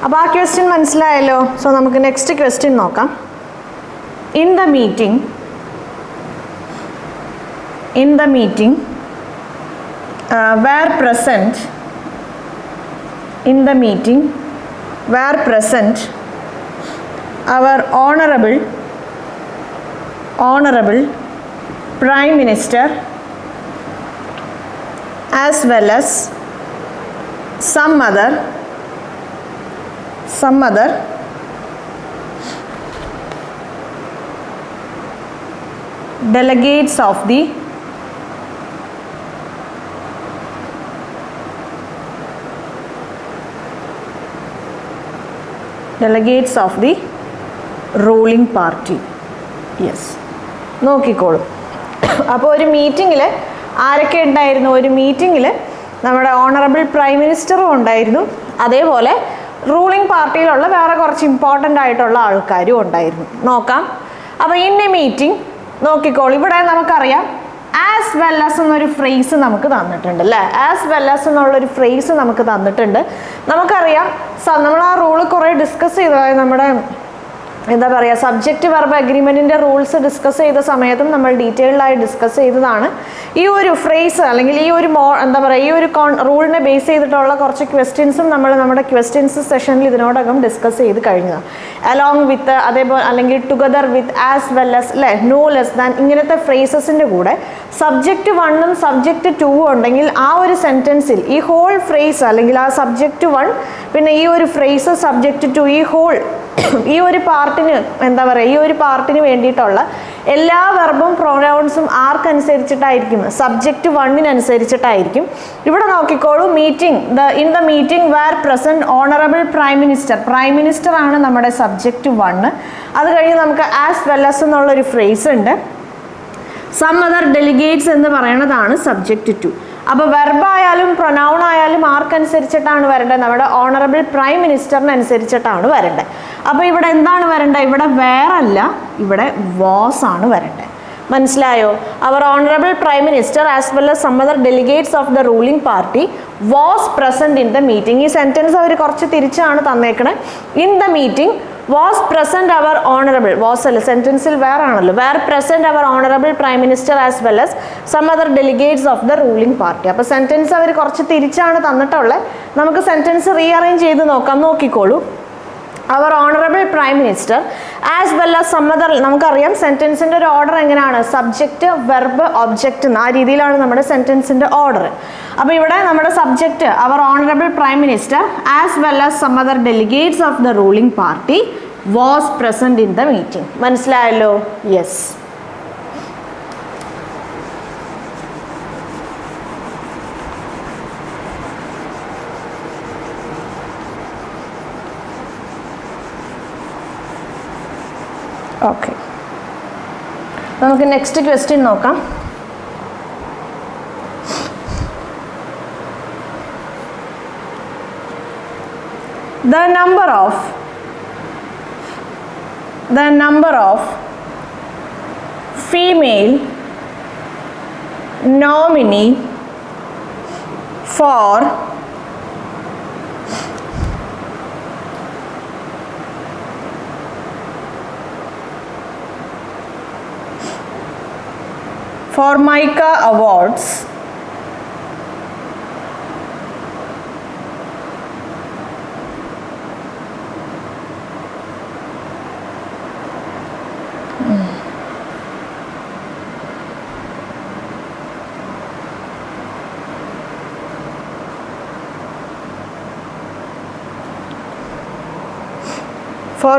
അപ്പോൾ ആ ക്വസ്റ്റ്യൻ മനസ്സിലായല്ലോ. സോ നമുക്ക് നെക്സ്റ്റ് ക്വസ്റ്റ്യൻ നോക്കാം. In the meeting were present our honorable Prime Minister as well as some other delegates of the ruling party. Yes, നോക്കിക്കോളൂ. അപ്പോൾ ഒരു മീറ്റിങ്ങിൽ ആരൊക്കെ ഉണ്ടായിരുന്നു? ഒരു മീറ്റിങ്ങിൽ നമ്മുടെ ഓണറബിൾ പ്രൈം മിനിസ്റ്ററും ഉണ്ടായിരുന്നു, അതേപോലെ റൂളിംഗ് പാർട്ടിയിലുള്ള വേറെ കുറച്ച് ഇമ്പോർട്ടൻ്റ് ആയിട്ടുള്ള ആൾക്കാരും ഉണ്ടായിരുന്നു. നോക്കാം. അപ്പോൾ ഇൻ എ മീറ്റിംഗ് നോക്കിക്കോളൂ. ഇവിടെ നമുക്കറിയാം ആസ് വെൽ ആസ് എന്നൊരു ഫ്രേസ് നമുക്ക് തന്നിട്ടുണ്ട് അല്ലേ. ആസ് വെൽ ആസ് എന്നുള്ളൊരു ഫ്രേസ് നമുക്ക് തന്നിട്ടുണ്ട്. നമുക്കറിയാം നമ്മൾ ആ റൂള് കുറേ ഡിസ്കസ് ചെയ്തതായി നമ്മുടെ എന്താ പറയുക സബ്ജക്റ്റ് വെർബ് അഗ്രിമെൻറ്റിൻ്റെ റൂൾസ് ഡിസ്കസ് ചെയ്ത സമയത്തും നമ്മൾ ഡീറ്റെയിൽഡായി ഡിസ്കസ് ചെയ്തതാണ്. ഈ ഒരു ഫ്രേസ് അല്ലെങ്കിൽ ഈ ഒരു എന്താ പറയുക ഈ ഒരു റൂളിനെ ബേസ് ചെയ്തിട്ടുള്ള കുറച്ച് ക്വസ്റ്റ്യൻസും നമ്മൾ നമ്മുടെ ക്വസ്റ്റ്യൻസ് സെഷനിൽ ഇതിനോടകം ഡിസ്കസ് ചെയ്ത് കഴിഞ്ഞതാണ്. അലോങ് വിത്ത്, അതേപോലെ അല്ലെങ്കിൽ together with, as well as അല്ലേ, നോ ലെസ് ദാൻ, ഇങ്ങനത്തെ ഫ്രേസസിൻ്റെ കൂടെ സബ്ജക്റ്റ് 1ഉം സബ്ജക്റ്റ് 2ഉം ഉണ്ടെങ്കിൽ ആ ഒരു സെൻറ്റൻസിൽ ഈ ഹോൾ ഫ്രേസ് അല്ലെങ്കിൽ ആ സബ്ജക്റ്റ് 1 പിന്നെ ഈ ഒരു ഫ്രേസ് സബ്ജക്റ്റ് 2 ഈ ഒരു പാർട്ടിന് എന്താ പറയുക ഈ ഒരു പാർട്ടിന് വേണ്ടിയിട്ടുള്ള എല്ലാ വെർബും പ്രൊനൗൺസും ആർക്കനുസരിച്ചിട്ടായിരിക്കും? സബ്ജക്റ്റ് 1-നനുസരിച്ചിട്ടായിരിക്കും. ഇവിടെ നോക്കിക്കോളൂ. In the meeting were present honourable prime minister ആണ് നമ്മുടെ സബ്ജക്റ്റ് 1. അത് കഴിഞ്ഞ് നമുക്ക് ആസ് വെൽ ആസ് എന്നുള്ളൊരു ഫ്രേസ് ഉണ്ട്. സം അതർ ഡെലിഗേറ്റ്സ് എന്ന് പറയുന്നതാണ് സബ്ജക്റ്റ് 2. അപ്പോൾ വെർബായാലും പ്രൊനൗൺ ആയാലും ആർക്കനുസരിച്ചിട്ടാണ് വരേണ്ടത്? നമ്മുടെ ഓണറബിൾ പ്രൈം മിനിസ്റ്ററിനനുസരിച്ചിട്ടാണ് വരേണ്ടത്. അപ്പോൾ ഇവിടെ എന്താണ് വരേണ്ടത്? ഇവിടെ വേറല്ല, ഇവിടെ വാസ് ആണ് വരേണ്ടത്. മനസ്സിലായോ? Our honourable prime minister as well as some other delegates of the ruling party was present in the meeting. ഈ സെൻറ്റൻസ് അവർ കുറച്ച് തിരിച്ചാണ് തന്നേക്കണത്. In the meeting was present our honourable, was അല്ല സെൻറ്റൻസിൽ വേറെ ആണല്ലോ, were present our honourable prime minister as well as some other delegates of the ruling party. അപ്പോൾ സെൻറ്റൻസ് അവർ കുറച്ച് തിരിച്ചാണ് തന്നിട്ടുള്ളത്. നമുക്ക് സെൻറ്റൻസ് റീഅറേഞ്ച് ചെയ്ത് നോക്കാം. നോക്കിക്കോളൂ. അവർ honourable prime minister as well as some other, നമുക്കറിയാം സെൻറ്റൻസിൻ്റെ ഒരു ഓർഡർ എങ്ങനെയാണ്? സബ്ജക്റ്റ് വെർബ് ഒബ്ജക്റ്റ് ആ രീതിയിലാണ് നമ്മുടെ സെൻറ്റൻസിൻ്റെ ഓർഡർ. അപ്പോൾ ഇവിടെ നമ്മുടെ subject our honourable prime minister as well as some other delegates of the ruling party was present in the meeting. മനസ്സിലായല്ലോ? യെസ്. ഓക്കെ, നമുക്ക് നെക്സ്റ്റ് ക്വസ്റ്റ്യൻ നോക്കാം. The number of female nominee for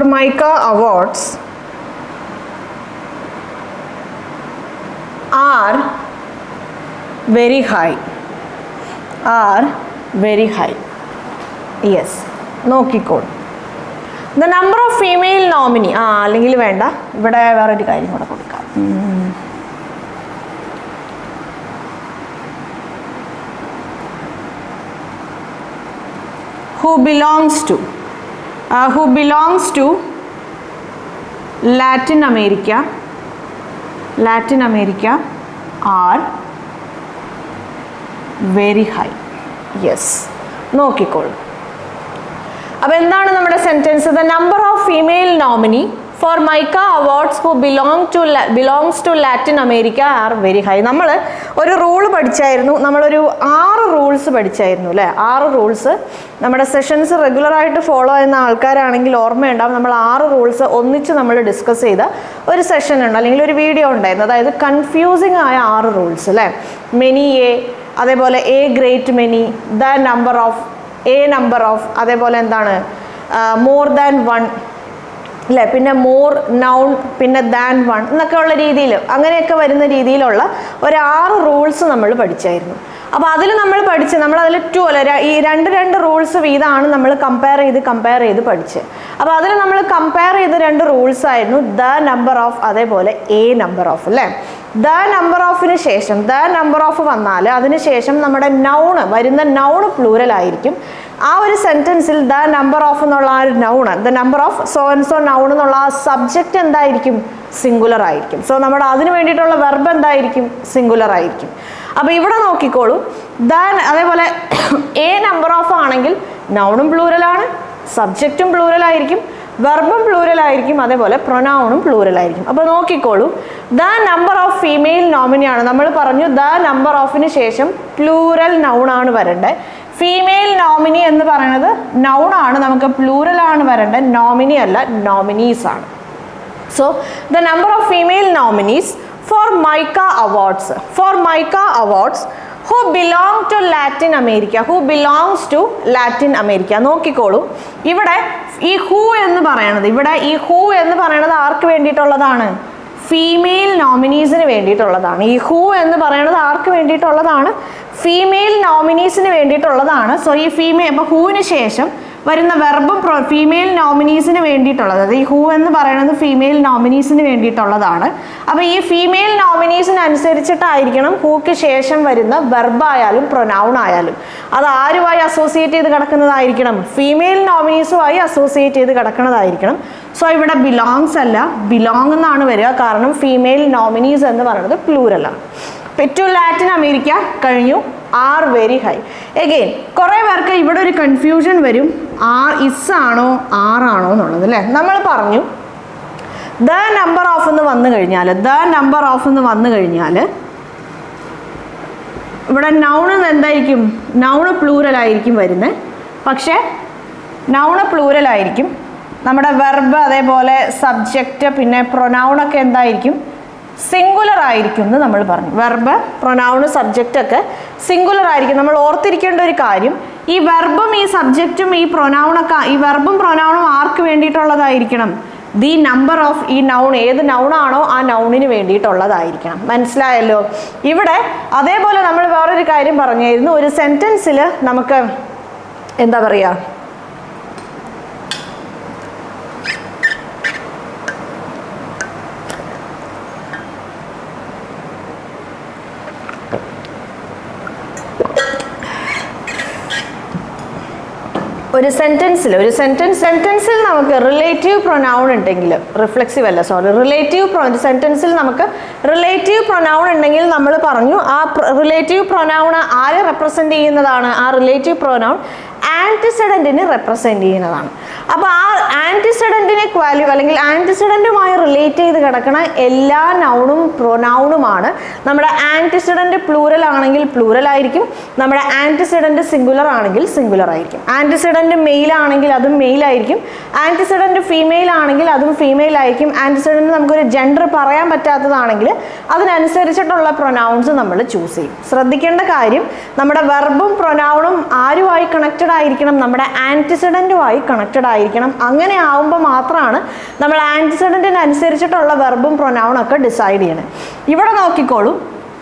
Mica Awards are very high. Yes, നോക്കിക്കോളൂ. The number of female nominee അല്ലെങ്കിൽ വേണ്ട, ഇവിടെ വേറൊരു കാര്യം കൂടെ കൊടുക്കാം. who belongs to Latin America are very high. Yes, നോക്കിക്കോളൂ. അപ്പോൾ എന്താണ് നമ്മുടെ sentence? The number of female nominee for MICA awards who belongs to Latin America are very high. നമ്മൾ ഒരു റൂൾ പഠിച്ചായിരുന്നു, നമ്മളൊരു 6 റൂൾസ് പഠിച്ചായിരുന്നു അല്ലേ? 6 റൂൾസ് നമ്മുടെ സെഷൻസ് റെഗുലറായിട്ട് ഫോളോ ചെയ്യുന്ന ആൾക്കാരാണെങ്കിൽ ഓർമ്മയുണ്ടാവും. നമ്മൾ 6 റൂൾസ് ഒന്നിച്ച് നമ്മൾ ഡിസ്കസ് ചെയ്ത ഒരു സെഷൻ ഉണ്ട്, അല്ലെങ്കിൽ ഒരു വീഡിയോ ഉണ്ടായിരുന്നു. അതായത് കൺഫ്യൂസിങ് ആയ 6 റൂൾസ് അല്ലേ? മെനി എ, അതേപോലെ A great many, the number of, a number of, അതേപോലെ എന്താണ് മോർ ദാൻ വൺ അല്ലേ, പിന്നെ മോർ നൗൺ, പിന്നെ ദാൻ വൺ എന്നൊക്കെ ഉള്ള രീതിയിൽ, അങ്ങനെയൊക്കെ വരുന്ന രീതിയിലുള്ള ഒരു 6 റൂൾസ് നമ്മൾ പഠിച്ചായിരുന്നു. അപ്പോൾ അതിൽ നമ്മൾ പഠിച്ച്, നമ്മളതിൽ 2 അല്ല ഈ 2 റൂൾസ് വീതമാണ് നമ്മൾ കമ്പയർ ചെയ്ത് പഠിച്ച്. അപ്പോൾ അതിൽ നമ്മൾ കമ്പയർ ചെയ്ത 2 റൂൾസ് ആയിരുന്നു ദ നമ്പർ ഓഫ്, അതേപോലെ എ നമ്പർ ഓഫ് അല്ലേ? ദ നമ്പർ ഓഫിന് ശേഷം, ദ നമ്പർ ഓഫ് വന്നാൽ അതിന് ശേഷം നമ്മുടെ നൗണ്, വരുന്ന നൗണ് പ്ലൂറൽ ആയിരിക്കും. ആ ഒരു സെൻറ്റൻസിൽ ദ നമ്പർ ഓഫ് എന്നുള്ള ആ ഒരു noun, the number of so and so noun എന്നുള്ള ആ സബ്ജക്റ്റ് എന്തായിരിക്കും? സിംഗുലർ ആയിരിക്കും. സോ നമ്മുടെ അതിന് വേണ്ടിയിട്ടുള്ള വെർബ് എന്തായിരിക്കും? സിംഗുലർ ആയിരിക്കും. അപ്പോൾ ഇവിടെ നോക്കിക്കോളൂ, അതേപോലെ എ നമ്പർ ഓഫ് ആണെങ്കിൽ നൗണും പ്ലൂറലാണ്, സബ്ജക്റ്റും പ്ലൂറൽ ആയിരിക്കും, വെർബും പ്ലൂറൽ ആയിരിക്കും, അതേപോലെ പ്രൊനൗണും പ്ലൂറൽ ആയിരിക്കും. അപ്പോൾ നോക്കിക്കോളൂ, ദ നമ്പർ ഓഫ് ഫീമെയിൽ നോമിനിയാണ്. നമ്മൾ പറഞ്ഞു ദ നമ്പർ ഓഫിന് ശേഷം പ്ലൂറൽ നൗണാണ് വരേണ്ടത്. ഫീമെയിൽ നോമിനി എന്ന് പറയുന്നത് നൗണാണ്, നമുക്ക് പ്ലൂറലാണ് വരേണ്ടത്, നോമിനി അല്ല, നോമിനീസ് ആണ്. So the number of female nominees for MICA awards who belong to Latin America, who belongs to Latin America. നോക്കിക്കോളൂ, ഇവിടെ ഈ ഹൂ എന്ന് പറയണത്, ഇവിടെ ഈ ഹൂ എന്ന് പറയണത് ആർക്ക് വേണ്ടിയിട്ടുള്ളതാണ്? ഫീമെയിൽ നോമിനീസിന് വേണ്ടിയിട്ടുള്ളതാണ്. ഈ ഹൂ എന്ന് പറയുന്നത് ആർക്ക് വേണ്ടിയിട്ടുള്ളതാണ്? ഫീമെയിൽ നോമിനീസിന് വേണ്ടിയിട്ടുള്ളതാണ്. സോ ഈ ഫീമെയിൽ, അപ്പോൾ ഹൂവിന് ശേഷം വരുന്ന വെർബും ഫീമെയിൽ നോമിനീസിന് വേണ്ടിയിട്ടുള്ളത്. അത് ഈ ഹൂ എന്ന് പറയുന്നത് ഫീമെയിൽ നോമിനീസിന് വേണ്ടിയിട്ടുള്ളതാണ്. അപ്പോൾ ഈ ഫീമെയിൽ നോമിനീസിന് അനുസരിച്ചിട്ടായിരിക്കണം ഹൂക്ക് ശേഷം വരുന്ന വെർബായാലും പ്രൊനൗൺ ആയാലും അത് ആരുമായി അസോസിയേറ്റ് ചെയ്ത് കിടക്കുന്നതായിരിക്കണം? ഫീമെയിൽ നോമിനീസുമായി അസോസിയേറ്റ് ചെയ്ത് കിടക്കുന്നതായിരിക്കണം. സോ ഇവിടെ ബിലോങ്സ് അല്ല, ബിലോങ് എന്നാണ് വരിക, കാരണം ഫീമെയിൽ നോമിനീസ് എന്ന് പറയുന്നത് പ്ലൂറലാണ്. ടു ലാറ്റിൻ അമേരിക്ക കഴിഞ്ഞു. R very high. എഗെയിൻ കുറേ പേർക്ക് ഇവിടെ ഒരു കൺഫ്യൂഷൻ വരും, ആർ ഇസ് ആണോ ആർ ആണോ എന്നുള്ളത് അല്ലേ? നമ്മൾ പറഞ്ഞു ദ നമ്പർ ഓഫ് എന്ന് വന്നു കഴിഞ്ഞാൽ ഇവിടെ നൗണ് എന്തായിരിക്കും? നൗണ് പ്ലൂറൽ ആയിരിക്കും വരുന്നത്. പക്ഷേ നൗണ് പ്ലൂറൽ ആയിരിക്കും, നമ്മുടെ വെർബ് അതേപോലെ സബ്ജക്റ്റ് പിന്നെ പ്രൊനൗണൊക്കെ എന്തായിരിക്കും? സിംഗുലർ ആയിരിക്കും എന്ന് നമ്മൾ പറഞ്ഞു. വെർബ്, പ്രൊനൗൺ, സബ്ജക്റ്റ് ഒക്കെ സിംഗുലർ ആയിരിക്കും. നമ്മൾ ഓർത്തിരിക്കേണ്ട ഒരു കാര്യം, ഈ വെർബും ഈ സബ്ജക്റ്റും ഈ പ്രൊനൗണൊക്കെ, ഈ വെർബും പ്രൊനൗണും ആർക്ക് വേണ്ടിയിട്ടുള്ളതായിരിക്കണം? ദി നമ്പർ ഓഫ്, ഈ നൗൺ ഏത് നൗണാണോ ആ നൗണിന് വേണ്ടിയിട്ടുള്ളതായിരിക്കണം. മനസ്സിലായല്ലോ? ഇവിടെ അതേപോലെ നമ്മൾ വേറൊരു കാര്യം പറഞ്ഞായിരുന്നു, ഒരു സെൻറ്റൻസിൽ നമുക്ക് എന്താ പറയുക, ഒരു സെൻറ്റൻസിൽ നമുക്ക് റിലേറ്റീവ് പ്രൊനൗൺ ഉണ്ടെങ്കിൽ, റിഫ്ലെക്സീവ് അല്ല സോറി, സെൻറ്റൻസിൽ നമുക്ക് റിലേറ്റീവ് പ്രൊനൗൺ ഉണ്ടെങ്കിൽ നമ്മൾ പറഞ്ഞു ആ റിലേറ്റീവ് പ്രൊനൗൺ ആരെ റെപ്രസെൻ്റ് ചെയ്യുന്നതാണ്? ആ റിലേറ്റീവ് പ്രൊനൗൺ ആൻറ്റിസിഡൻറ്റിനെ റെപ്രസെൻ്റ് ചെയ്യുന്നതാണ്. അപ്പോൾ ആ ആൻറ്റിസിഡൻറ്റിനെ അല്ലെങ്കിൽ ആൻറ്റിസിഡൻറ്റുമായി റിലേറ്റ് ചെയ്ത് കിടക്കണ എല്ലാ നൗണും പ്രൊനൗണുമാണ്. നമ്മുടെ ആൻറ്റിസിഡൻറ്റ് പ്ലൂറൽ ആണെങ്കിൽ പ്ലൂറൽ ആയിരിക്കും, നമ്മുടെ ആൻറ്റിസിഡൻറ്റ് സിംഗുലർ ആണെങ്കിൽ സിംഗുലർ ആയിരിക്കും. ആൻറ്റിസിഡൻറ്റ് മെയിൽ ആണെങ്കിൽ അതും മെയിൽ ആയിരിക്കും, ആൻറ്റിസിഡൻറ്റ് ഫീമെയിൽ ആണെങ്കിൽ അതും ഫീമെയിൽ ആയിരിക്കും. ആൻറ്റിസിഡൻറ്റ് നമുക്കൊരു ജെൻഡർ പറയാൻ പറ്റാത്തതാണെങ്കിൽ അതിനനുസരിച്ചിട്ടുള്ള പ്രൊനൗൺസ് നമ്മൾ ചൂസ് ചെയ്യും. ശ്രദ്ധിക്കേണ്ട കാര്യം, നമ്മുടെ വെർബും പ്രൊനൗണും ആരുമായി കണക്റ്റഡ് ആയിരിക്കണം? നമ്മുടെ ആൻറ്റിസിഡൻറ്റുമായി കണക്റ്റഡ് ആയിരിക്കണം. അങ്ങനെ ആവുമ്പോൾ മാത്രമാണ് നമ്മൾ ആൻറ്റിസിഡൻറ്റിന് അനുസരിച്ചിട്ടുള്ള വെർബും പ്രൊനൗണൊക്കെ ഡിസൈഡ് ചെയ്യണം. ഇവിടെ നോക്കിക്കോളൂ,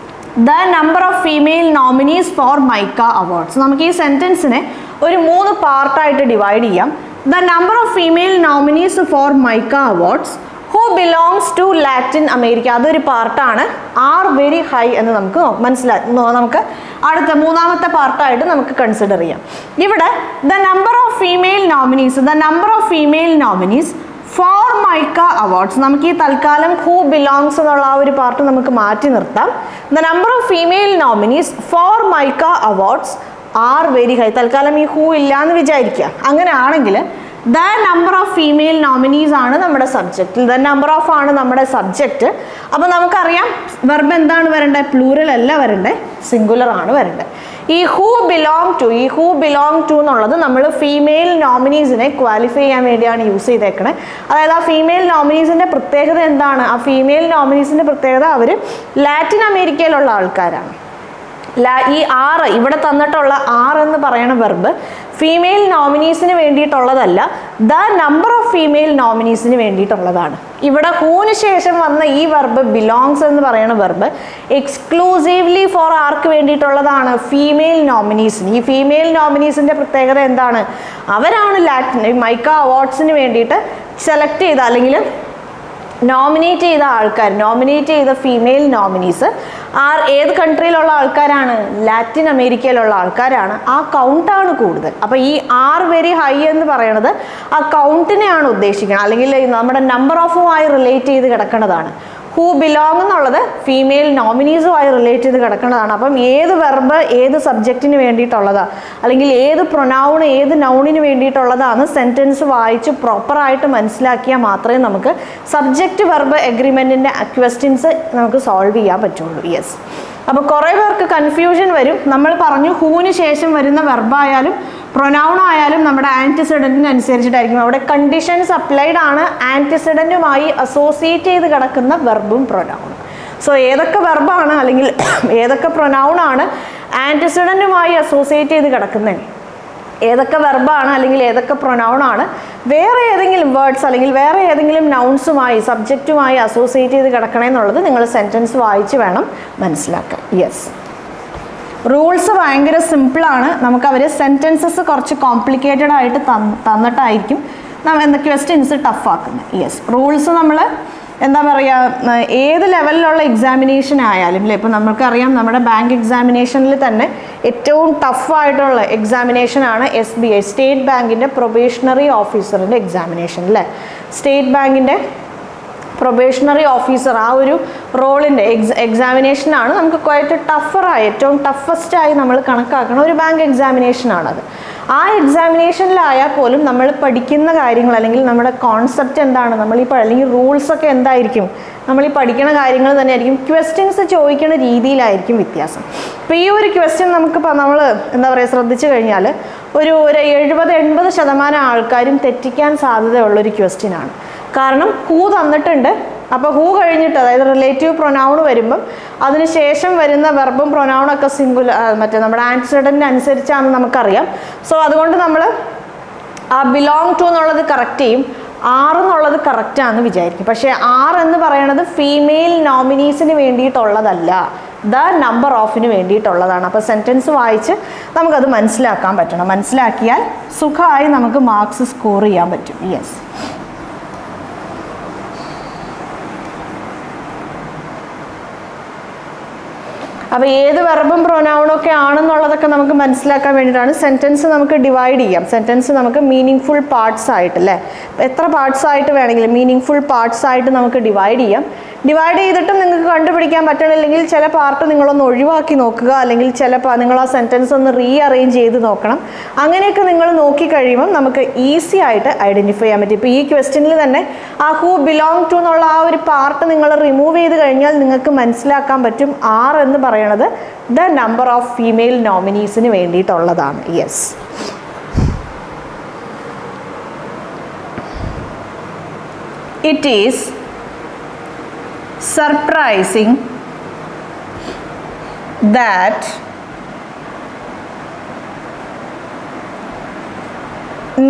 the number of female nominees for MICA awards. നമുക്ക് ഈ സെൻറ്റൻസിനെ ഒരു 3 പാർട്ടായിട്ട് ഡിവൈഡ് ചെയ്യാം. The number of female nominees for MICA awards who belongs to Latin America, അതൊരു പാർട്ടാണ്. ആർ വെരി ഹൈ എന്ന് നമുക്ക് നമുക്ക് അടുത്ത 3ാമത്തെ പാർട്ടായിട്ട് നമുക്ക് കൺസിഡർ ചെയ്യാം. ഇവിടെ the number of female nominees for MICA awards, നമുക്ക് ഈ തൽക്കാലം ഹൂ ബിലോങ്സ് എന്നുള്ള ആ ഒരു പാർട്ട് നമുക്ക് മാറ്റി നിർത്താം. The number of female nominees for MICA awards are very high, തൽക്കാലം ഈ ഹൂ ഇല്ലാന്ന് വിചാരിക്കുക, അങ്ങനെയാണെങ്കിൽ the number of female nominees ആണ് നമ്മുടെ സബ്ജക്റ്റ്, ദ നമ്പർ ഓഫ് ആണ് നമ്മുടെ സബ്ജക്റ്റ്. അപ്പോൾ നമുക്കറിയാം വെർബ് എന്താണ് വരേണ്ടത്, പ്ലൂറൽ അല്ല വരേണ്ടത്, സിംഗുലർ ആണ് വരേണ്ടത്. ഈ ഹൂ ബിലോങ് ടു എന്നുള്ളത് നമ്മൾ ഫീമെയിൽ നോമിനീസിനെ ക്വാളിഫൈ ചെയ്യാൻ വേണ്ടിയാണ് യൂസ് ചെയ്തേക്കണേ. അതായത് ആ ഫീമെയിൽ നോമിനീസിൻ്റെ പ്രത്യേകത എന്താണ്, ആ ഫീമെയിൽ നോമിനീസിൻ്റെ പ്രത്യേകത അവർ ലാറ്റിൻ അമേരിക്കയിലുള്ള ആൾക്കാരാണ്. ഈ ആറ് ഇവിടെ തന്നിട്ടുള്ള ആറ് എന്ന് പറയുന്ന വെർബ് ഫീമെയിൽ നോമിനീസിന് വേണ്ടിയിട്ടുള്ളതല്ല, ദ നമ്പർ ഓഫ് ഫീമെയിൽ നോമിനീസിന് വേണ്ടിയിട്ടുള്ളതാണ്. ഇവിടെ ഹൂന് ശേഷം വന്ന ഈ വെർബ് ബിലോങ്സ് എന്ന് പറയുന്ന വെർബ് എക്സ്ക്ലൂസീവ്ലി ഫോർ ആർക്ക് വേണ്ടിയിട്ടുള്ളതാണ്, ഫീമെയിൽ നോമിനീസിന്. ഈ ഫീമെയിൽ നോമിനീസിൻ്റെ പ്രത്യേകത എന്താണ്, അവരാണ് ലാറ്റിൻ മൈക്ക അവാർഡ്സിന് വേണ്ടിയിട്ട് സെലക്ട് ചെയ്ത അല്ലെങ്കിൽ നോമിനേറ്റ് ചെയ്ത ആൾക്കാർ, നോമിനേറ്റ് ചെയ്ത ഫീമെയിൽ നോമിനീസ് ഏത് കൺട്രിയിലുള്ള ആൾക്കാരാണ്, ലാറ്റിൻ അമേരിക്കയിലുള്ള ആൾക്കാരാണ്. ആ കൗണ്ടാണ് കൂടുതൽ. അപ്പോൾ ഈ ആർ വെരി ഹൈ എന്ന് പറയുന്നത് ആ കൗണ്ടിനെയാണ് ഉദ്ദേശിക്കുന്നത്, അല്ലെങ്കിൽ നമ്മുടെ നമ്പർ ഓഫുമായി റിലേറ്റ് ചെയ്ത് കിടക്കുന്നതാണ്. ഹൂ ബിലോങ് എന്നുള്ളത് ഫീമെയിൽ നോമിനീസുമായി റിലേറ്റ് ചെയ്ത് കിടക്കുന്നതാണ്. അപ്പം ഏത് വെർബ് ഏത് സബ്ജക്റ്റിന് വേണ്ടിയിട്ടുള്ളതാണ്, അല്ലെങ്കിൽ ഏത് പ്രൊനൗൺ ഏത് നൗണിന് വേണ്ടിയിട്ടുള്ളതാണ് സെൻറ്റൻസ് വായിച്ച് പ്രോപ്പറായിട്ട് മനസ്സിലാക്കിയാൽ മാത്രമേ നമുക്ക് സബ്ജക്റ്റ് വെർബ് എഗ്രിമെൻറ്റിൻ്റെ ക്വസ്റ്റ്യൻസ് നമുക്ക് സോൾവ് ചെയ്യാൻ പറ്റുള്ളൂ. യെസ്, അപ്പോൾ കുറേ പേർക്ക് കൺഫ്യൂഷൻ വരും. നമ്മൾ പറഞ്ഞു ഹൂവിന് ശേഷം വരുന്ന വെർബായാലും പ്രൊനൗൺ ആയാലും നമ്മുടെ ആൻറ്റിസിഡൻറ്റിന് അനുസരിച്ചിട്ടായിരിക്കും. അവിടെ കണ്ടീഷൻസ് അപ്ലൈഡ് ആണ് ആൻറ്റിസിഡൻറ്റുമായി അസോസിയേറ്റ് ചെയ്ത് കിടക്കുന്ന വെർബും പ്രൊനൗണും. സോ ഏതൊക്കെ വെർബാണ് അല്ലെങ്കിൽ ഏതൊക്കെ പ്രൊനൗൺ ആണ് ആൻറ്റിസിഡൻറ്റുമായി അസോസിയേറ്റ് ചെയ്ത് കിടക്കുന്നത്, ഏതൊക്കെ വെർബാണ് അല്ലെങ്കിൽ ഏതൊക്കെ പ്രൊനൗൺ ആണ് വേറെ ഏതെങ്കിലും വേർഡ്സ് അല്ലെങ്കിൽ വേറെ ഏതെങ്കിലും നൗൺസുമായി സബ്ജക്റ്റുമായി അസോസിയേറ്റ് ചെയ്ത് കിടക്കണമെന്നുള്ളത് നിങ്ങൾ സെൻറ്റൻസ് വായിച്ച് വേണം മനസ്സിലാക്കാൻ. യെസ്, റൂൾസ് ഭയങ്കര സിമ്പിളാണ്. നമുക്കവർ സെൻറ്റൻസസ് കുറച്ച് കോംപ്ലിക്കേറ്റഡ് ആയിട്ട് തന്നിട്ടായിരിക്കും ക്വസ്റ്റ്യൻസ് ടഫാക്കുന്നത്. യെസ്, റൂൾസ് നമ്മൾ എന്താ പറയുക, ഏത് ലെവലിലുള്ള എക്സാമിനേഷൻ ആയാലും അല്ലേ, ഇപ്പോൾ നമുക്കറിയാം നമ്മുടെ ബാങ്ക് എക്സാമിനേഷനിൽ തന്നെ ഏറ്റവും ടഫായിട്ടുള്ള എക്സാമിനേഷനാണ് SBI, സ്റ്റേറ്റ് ബാങ്കിൻ്റെ പ്രൊബേഷണറി ഓഫീസറിൻ്റെ എക്സാമിനേഷൻ അല്ലേ. സ്റ്റേറ്റ് ബാങ്കിൻ്റെ പ്രൊബേഷണറി ഓഫീസർ ആ ഒരു റോളിൻ്റെ എക്സാമിനേഷനാണ് നമുക്ക് ക്വൈറ്റ് ടഫറായി ഏറ്റവും ടഫസ്റ്റായി നമ്മൾ കണക്കാക്കുന്ന ഒരു ബാങ്ക് എക്സാമിനേഷനാണത്. ആ എക്സാമിനേഷനിലായാൽ പോലും നമ്മൾ പഠിക്കുന്ന കാര്യങ്ങൾ അല്ലെങ്കിൽ നമ്മുടെ കോൺസെപ്റ്റ് എന്താണ്, അല്ലെങ്കിൽ റൂൾസൊക്കെ എന്തായിരിക്കും, നമ്മൾ ഈ പഠിക്കുന്ന കാര്യങ്ങൾ തന്നെയായിരിക്കും. ക്വസ്റ്റ്യൻസ് ചോദിക്കുന്ന രീതിയിലായിരിക്കും വ്യത്യാസം. അപ്പോൾ ഈ ഒരു ക്വസ്റ്റ്യൻ നമുക്കിപ്പോൾ നമ്മൾ എന്താ പറയുക ശ്രദ്ധിച്ചു കഴിഞ്ഞാൽ ഒരു 70-80% ആൾക്കാരും തെറ്റിക്കാൻ സാധ്യതയുള്ളൊരു ക്വസ്റ്റ്യനാണ്. കാരണം ഹൂ തന്നിട്ടുണ്ട്, അപ്പോൾ ഹൂ കഴിഞ്ഞിട്ട് അതായത് റിലേറ്റീവ് പ്രൊനൗൺ വരുമ്പം അതിന് ശേഷം വരുന്ന വെർബും പ്രൊനൗണൊക്കെ മറ്റേ നമ്മുടെ ആൻസിഡൻറ്റ് അനുസരിച്ചാണെന്ന് നമുക്കറിയാം. സോ അതുകൊണ്ട് നമ്മൾ ആ ബിലോങ് ടു എന്നുള്ളത് കറക്റ്റ് ചെയ്യും, ആറ് എന്നുള്ളത് കറക്റ്റാണെന്ന് വിചാരിക്കും. പക്ഷേ ആറ് എന്ന് പറയുന്നത് ഫീമെയിൽ നോമിനീസിന് വേണ്ടിയിട്ടുള്ളതല്ല, ദ നമ്പർ ഓഫിന് വേണ്ടിയിട്ടുള്ളതാണ്. അപ്പോൾ സെൻറ്റൻസ് വായിച്ച് നമുക്കത് മനസ്സിലാക്കാൻ പറ്റണം. മനസ്സിലാക്കിയാൽ സുഖമായി നമുക്ക് മാർക്സ് സ്കോർ ചെയ്യാൻ പറ്റും. യെസ്, അപ്പോൾ ഏത് വെർബും പ്രൊനൗണും ഒക്കെ ആണെന്നുള്ളതൊക്കെ നമുക്ക് മനസ്സിലാക്കാൻ വേണ്ടിയിട്ടാണ് സെൻറ്റൻസ് നമുക്ക് ഡിവൈഡ് ചെയ്യാം. സെൻറ്റൻസ് നമുക്ക് മീനിങ് ഫുൾ പാർട്സ് ആയിട്ട് അല്ലേ, എത്ര പാർട്സ് ആയിട്ട് വേണമെങ്കിലും മീനിങ് ഫുൾ പാർട്സ് ആയിട്ട് നമുക്ക് ഡിവൈഡ് ചെയ്യാം. ഡിവൈഡ് ചെയ്തിട്ടും നിങ്ങൾക്ക് കണ്ടുപിടിക്കാൻ പറ്റണില്ലെങ്കിൽ ചില പാർട്ട് നിങ്ങളൊന്ന് ഒഴിവാക്കി നോക്കുക, അല്ലെങ്കിൽ ചിലപ്പോൾ നിങ്ങൾ ആ സെൻറ്റൻസ് ഒന്ന് റീഅറേഞ്ച് ചെയ്ത് നോക്കണം. അങ്ങനെയൊക്കെ നിങ്ങൾ നോക്കിക്കഴിയുമ്പം നമുക്ക് ഈസി ആയിട്ട് ഐഡൻറ്റിഫൈ ചെയ്യാൻ പറ്റും. ഇപ്പോൾ ഈ ക്വസ്റ്റ്യനിൽ തന്നെ ആ ഹൂ ബിലോങ് ടു എന്നുള്ള ആ ഒരു പാർട്ട് നിങ്ങൾ റിമൂവ് ചെയ്ത് കഴിഞ്ഞാൽ നിങ്ങൾക്ക് മനസ്സിലാക്കാൻ പറ്റും ആർ എന്ന് പറയണത് ദ നമ്പർ ഓഫ് ഫീമെയിൽ നോമിനീസിന് വേണ്ടിയിട്ടുള്ളതാണ്. Yes, it is surprising that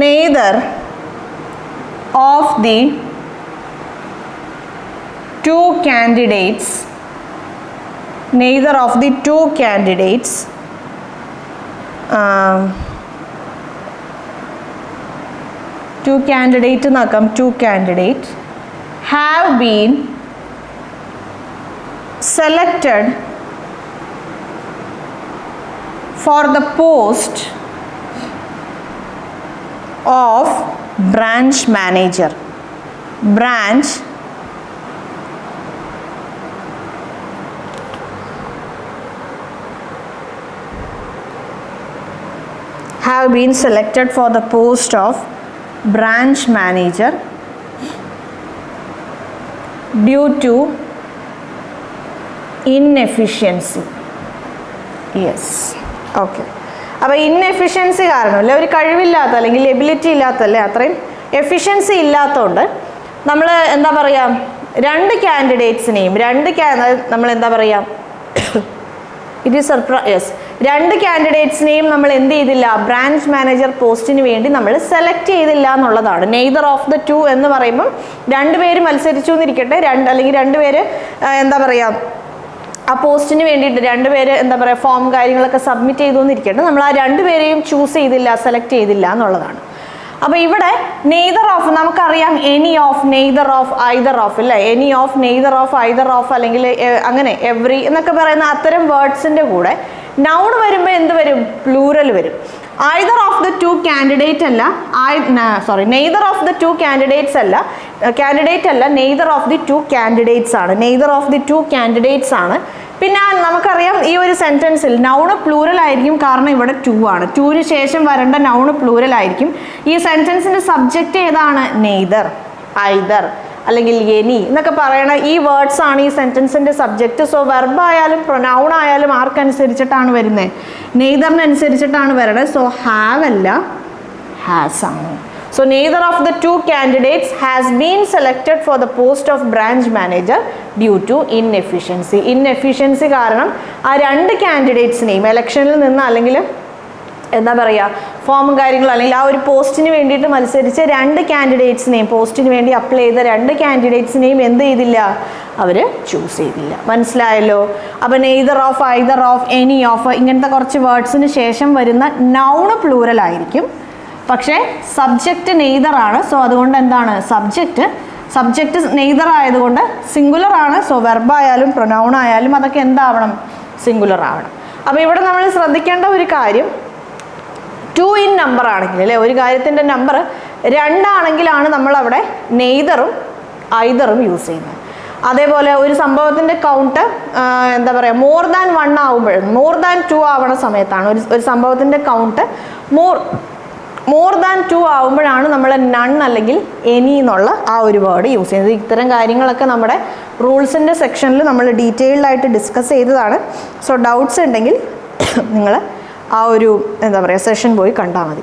neither of the two candidates have been selected for the post of branch manager. Branch have been selected for the post of branch manager due to inefficiency. Yes, okay. അപ്പോൾ inefficiency കാരണമല്ലേ, ഒരു കഴിവില്ലാത്ത അല്ലെങ്കിൽ ability ഇല്ലാത്തല്ലേ, അത്രയും efficiency ഇല്ലാത്തതുകൊണ്ട് നമ്മൾ എന്താ പറയുക, രണ്ട് കാൻഡിഡേറ്റ്സിനെയും നമ്മൾ എന്താ പറയുക, ഇറ്റ് ഈസ് യെസ്, രണ്ട് കാൻഡിഡേറ്റ്സിനെയും നമ്മൾ എന്ത് ചെയ്തില്ല, ബ്രാഞ്ച് മാനേജർ പോസ്റ്റിന് വേണ്ടി നമ്മൾ സെലക്ട് ചെയ്തില്ല എന്നുള്ളതാണ്. നെയ്തർ ഓഫ് ദ ടു എന്ന് പറയുമ്പം രണ്ടുപേര് മത്സരിച്ചു എന്നിരിക്കട്ടെ, അല്ലെങ്കിൽ രണ്ടുപേര് എന്താ പറയുക ആ പോസ്റ്റിന് വേണ്ടിയിട്ട് രണ്ടുപേര് എന്താ പറയുക ഫോം കാര്യങ്ങളൊക്കെ സബ്മിറ്റ് ചെയ്തു എന്നിരിക്കട്ടെ, നമ്മൾ ആ രണ്ടുപേരെയും ചൂസ് ചെയ്തില്ല, സെലക്ട് ചെയ്തില്ല എന്നുള്ളതാണ്. അപ്പോൾ ഇവിടെ നെയ്തർ ഓഫ് നമുക്കറിയാം, any of, neither of, either of അല്ലേ, any of, neither of, either of, അല്ലെങ്കിൽ അങ്ങനെ എവറി എന്നൊക്കെ പറയുന്ന അത്തരം വേർഡ്സിൻ്റെ കൂടെ നൗൺ വരുമ്പോൾ എന്ത് വരും, പ്ലൂറൽ വരും. Either of the two candidate അല്ല, neither of the two candidates അല്ല, കാൻഡിഡേറ്റ് അല്ല, neither of the two candidates ആണ്, neither of the two candidates ആണ്. പിന്നെ നമുക്കറിയാം ഈ ഒരു സെൻറ്റൻസിൽ നൗണ് പ്ലൂറൽ ആയിരിക്കും, കാരണം ഇവിടെ ടു ആണ്, ടൂവിന് ശേഷം വരേണ്ട നൗണ് പ്ലൂറൽ ആയിരിക്കും. ഈ സെൻറ്റൻസിൻ്റെ സബ്ജക്റ്റ് ഏതാണ്, നെയ്തർ, ഐദർ അല്ലെങ്കിൽ എനി എന്നൊക്കെ പറയണ ഈ വേർഡ്സ് ആണ് ഈ സെൻറ്റൻസിൻ്റെ സബ്ജക്റ്റ്. സോ വെർബ് ആയാലും പ്രൊനൗൺ ആയാലും ആർക്കനുസരിച്ചിട്ടാണ് വരുന്നത്, നെയ്തറിനനുസരിച്ചിട്ടാണ് വരുന്നത്. സോ ഹാവ് അല്ല, ഹാസ് ആണ്. So neither of the two candidates has been selected for the post of branch manager due to inefficiency. Inefficiency കാരണം ആ രണ്ട് കാൻഡിഡേറ്റ്സിനെയും ഇലക്ഷനിൽ നിന്ന് അല്ലെങ്കിൽ എന്താ പറയുക ഫോമും കാര്യങ്ങളും അല്ലെങ്കിൽ ആ ഒരു പോസ്റ്റിന് വേണ്ടിയിട്ട് മത്സരിച്ച് രണ്ട് കാൻഡിഡേറ്റ്സിനെയും, പോസ്റ്റിന് വേണ്ടി അപ്ലൈ ചെയ്ത രണ്ട് കാൻഡിഡേറ്റ്സിനെയും എന്ത് ചെയ്തില്ല, അവർ ചൂസ് ചെയ്തില്ല. മനസ്സിലായല്ലോ? അപ്പോൾ neither of, either of, any of ഇങ്ങനത്തെ കുറച്ച് വേർഡ്സിന് ശേഷം വരുന്ന നൗണ് പ്ലൂറൽ ആയിരിക്കും, പക്ഷേ സബ്ജക്റ്റ് നെയ്തർ ആണ്. സോ അതുകൊണ്ട് എന്താണ്, സബ്ജക്റ്റ് നെയ്തർ ആയതുകൊണ്ട് സിംഗുലർ ആണ്. സോ വെർബ് ആയാലും പ്രൊനൗൺ ആയാലും അതൊക്കെ എന്താവണം, സിംഗുലർ ആവണം. അപ്പോൾ ഇവിടെ നമ്മൾ ശ്രദ്ധിക്കേണ്ട ഒരു കാര്യം, ടു ഇൻ നമ്പർ ആണെങ്കിൽ അല്ലേ, ഒരു കാര്യത്തിൻ്റെ നമ്പർ രണ്ടാണെങ്കിലാണ് നമ്മൾ അവിടെ നെയ്തറും ഐദറും യൂസ് ചെയ്യുന്നത്. അതേപോലെ ഒരു സംഭവത്തിൻ്റെ കൗണ്ട് എന്താ പറയുക മോർ ദാൻ 1 ആവുമ്പോഴും മോർ ദാൻ 2 ആവണ സമയത്താണ് ഒരു സംഭവത്തിൻ്റെ കൗണ്ട് മോർ ദാൻ 2 ആവുമ്പോഴാണ് നമ്മൾ നൺ അല്ലെങ്കിൽ എനി എന്നുള്ള ആ ഒരു വേർഡ് യൂസ് ചെയ്യുന്നത്. ഇത്തരം കാര്യങ്ങളൊക്കെ നമ്മുടെ റൂൾസിൻ്റെ സെക്ഷനിൽ നമ്മൾ ഡീറ്റെയിൽഡായിട്ട് ഡിസ്കസ് ചെയ്തതാണ്. സോ ഡൗട്ട്സ് ഉണ്ടെങ്കിൽ നിങ്ങൾ ആ ഒരു എന്താ പറയുക സെഷൻ പോയി കണ്ടാൽ മതി.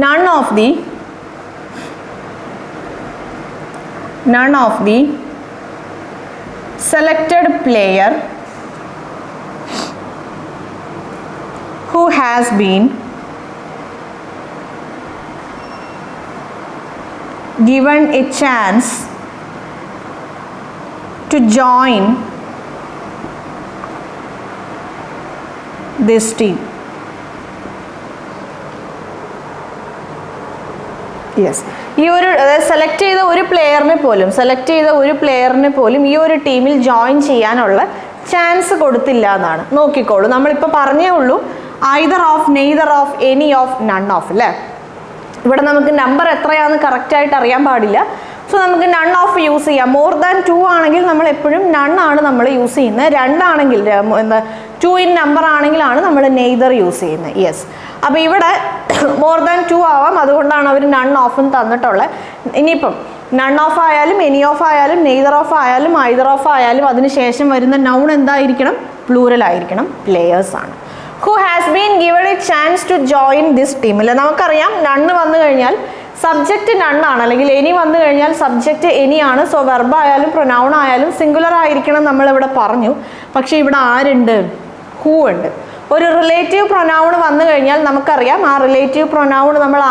None of the selected player who has been given a chance to join this team. Yes. ഈ ഒരു സെലക്ട് ചെയ്ത ഒരു പ്ലെയറിനെ പോലും ഈ ഒരു ടീമിൽ ജോയിൻ ചെയ്യാനുള്ള ചാൻസ് കൊടുത്തില്ല എന്നാണ്. നോക്കിക്കോളൂ, നമ്മളിപ്പോൾ പറഞ്ഞേ ഉള്ളൂ either of, neither of, any of, none of അല്ലേ. ഇവിടെ നമുക്ക് നമ്പർ എത്രയാണെന്ന് കറക്റ്റായിട്ട് അറിയാൻ പാടില്ല. സോ നമുക്ക് നൺ ഓഫ് യൂസ് ചെയ്യാം. മോർ ദാൻ 2 ആണെങ്കിൽ നമ്മൾ എപ്പോഴും നൺ ആണ് നമ്മൾ യൂസ് ചെയ്യുന്നത്. രണ്ടാണെങ്കിൽ എന്താ 2 ഇൻ നമ്പർ ആണെങ്കിലാണ് നമ്മൾ നെയ്തർ യൂസ് ചെയ്യുന്നത്. യെസ്. അപ്പോൾ ഇവിടെ മോർ ദാൻ 2 ആവാം, അതുകൊണ്ടാണ് അവർ നൺ ഓഫും തന്നിട്ടുള്ളത്. ഇനിയിപ്പം നൺ ഓഫ് ആയാലും എനി ഓഫ് ആയാലും നെയ്തർ ഓഫ് ആയാലും ഐദർ ഓഫ് ആയാലും അതിനുശേഷം വരുന്ന നൗൺ എന്തായിരിക്കണം, പ്ലൂറൽ ആയിരിക്കണം, പ്ലേയേഴ്സ് ആണ്. who has been given a chance to join this team അല്ലേ. നമുക്കറിയാം നണ്ണ് വന്നു കഴിഞ്ഞാൽ സബ്ജക്റ്റ് നണ്ണാണ്, അല്ലെങ്കിൽ എനി വന്നു കഴിഞ്ഞാൽ സബ്ജക്റ്റ് എനിയാണ്. സോ വെർബ് ആയാലും പ്രൊനൗൺ ആയാലും സിംഗുലർ ആയിരിക്കണം നമ്മളിവിടെ പറഞ്ഞു. പക്ഷേ ഇവിടെ ആരുണ്ട്, ഹൂ ഉണ്ട്. ഒരു റിലേറ്റീവ് പ്രൊനൗൺ വന്നു കഴിഞ്ഞാൽ നമുക്കറിയാം ആ റിലേറ്റീവ് പ്രൊനൗൺ നമ്മൾ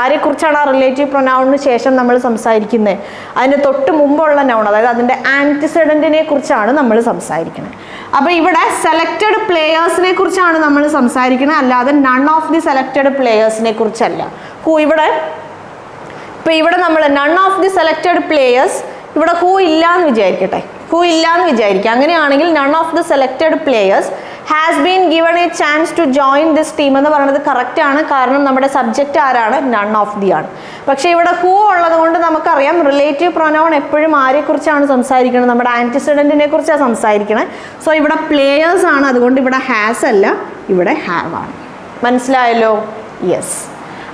ആരെക്കുറിച്ചാണ് ആ റിലേറ്റീവ് പ്രൊനൗണിന് ശേഷം നമ്മൾ സംസാരിക്കുന്നത്, അതിൻ്റെ തൊട്ട് മുമ്പുള്ള നൗൺ, അതായത് അതിൻ്റെ ആൻറ്റിസിഡൻറ്റിനെ കുറിച്ചാണ് നമ്മൾ സംസാരിക്കുന്നത്. അപ്പോൾ ഇവിടെ സെലക്റ്റഡ് പ്ലേയേഴ്സിനെ കുറിച്ചാണ് നമ്മൾ സംസാരിക്കുന്നത്, അല്ലാതെ നൺ ഓഫ് ദി സെലക്റ്റഡ് പ്ലേയേഴ്സിനെ കുറിച്ചല്ല. ഇവിടെ നമ്മൾ none of the selected players, ഇവിടെ ഹൂ ഇല്ലാന്ന് വിചാരിക്കട്ടെ, അങ്ങനെയാണെങ്കിൽ none of the selected players has been given a chance to join this team എന്ന് പറയുന്നത് കറക്റ്റ് ആണ്. കാരണം നമ്മുടെ സബ്ജക്റ്റ് ആരാണ്, നൺ ഓഫ് ദി ആണ്. പക്ഷേ ഇവിടെ ഹൂ ഉള്ളത് കൊണ്ട് നമുക്കറിയാം റിലേറ്റീവ് പ്രൊനൗൺ എപ്പോഴും ആരെക്കുറിച്ചാണ് സംസാരിക്കുന്നത്, നമ്മുടെ ആൻറ്റിസിഡൻറ്റിനെ കുറിച്ചാണ് സംസാരിക്കുന്നത്. സോ ഇവിടെ പ്ലേയേഴ്സ് ആണ്, അതുകൊണ്ട് ഇവിടെ ഹാസ് അല്ല, ഇവിടെ ഹാവ് ആണ്. മനസ്സിലായല്ലോ? യെസ്.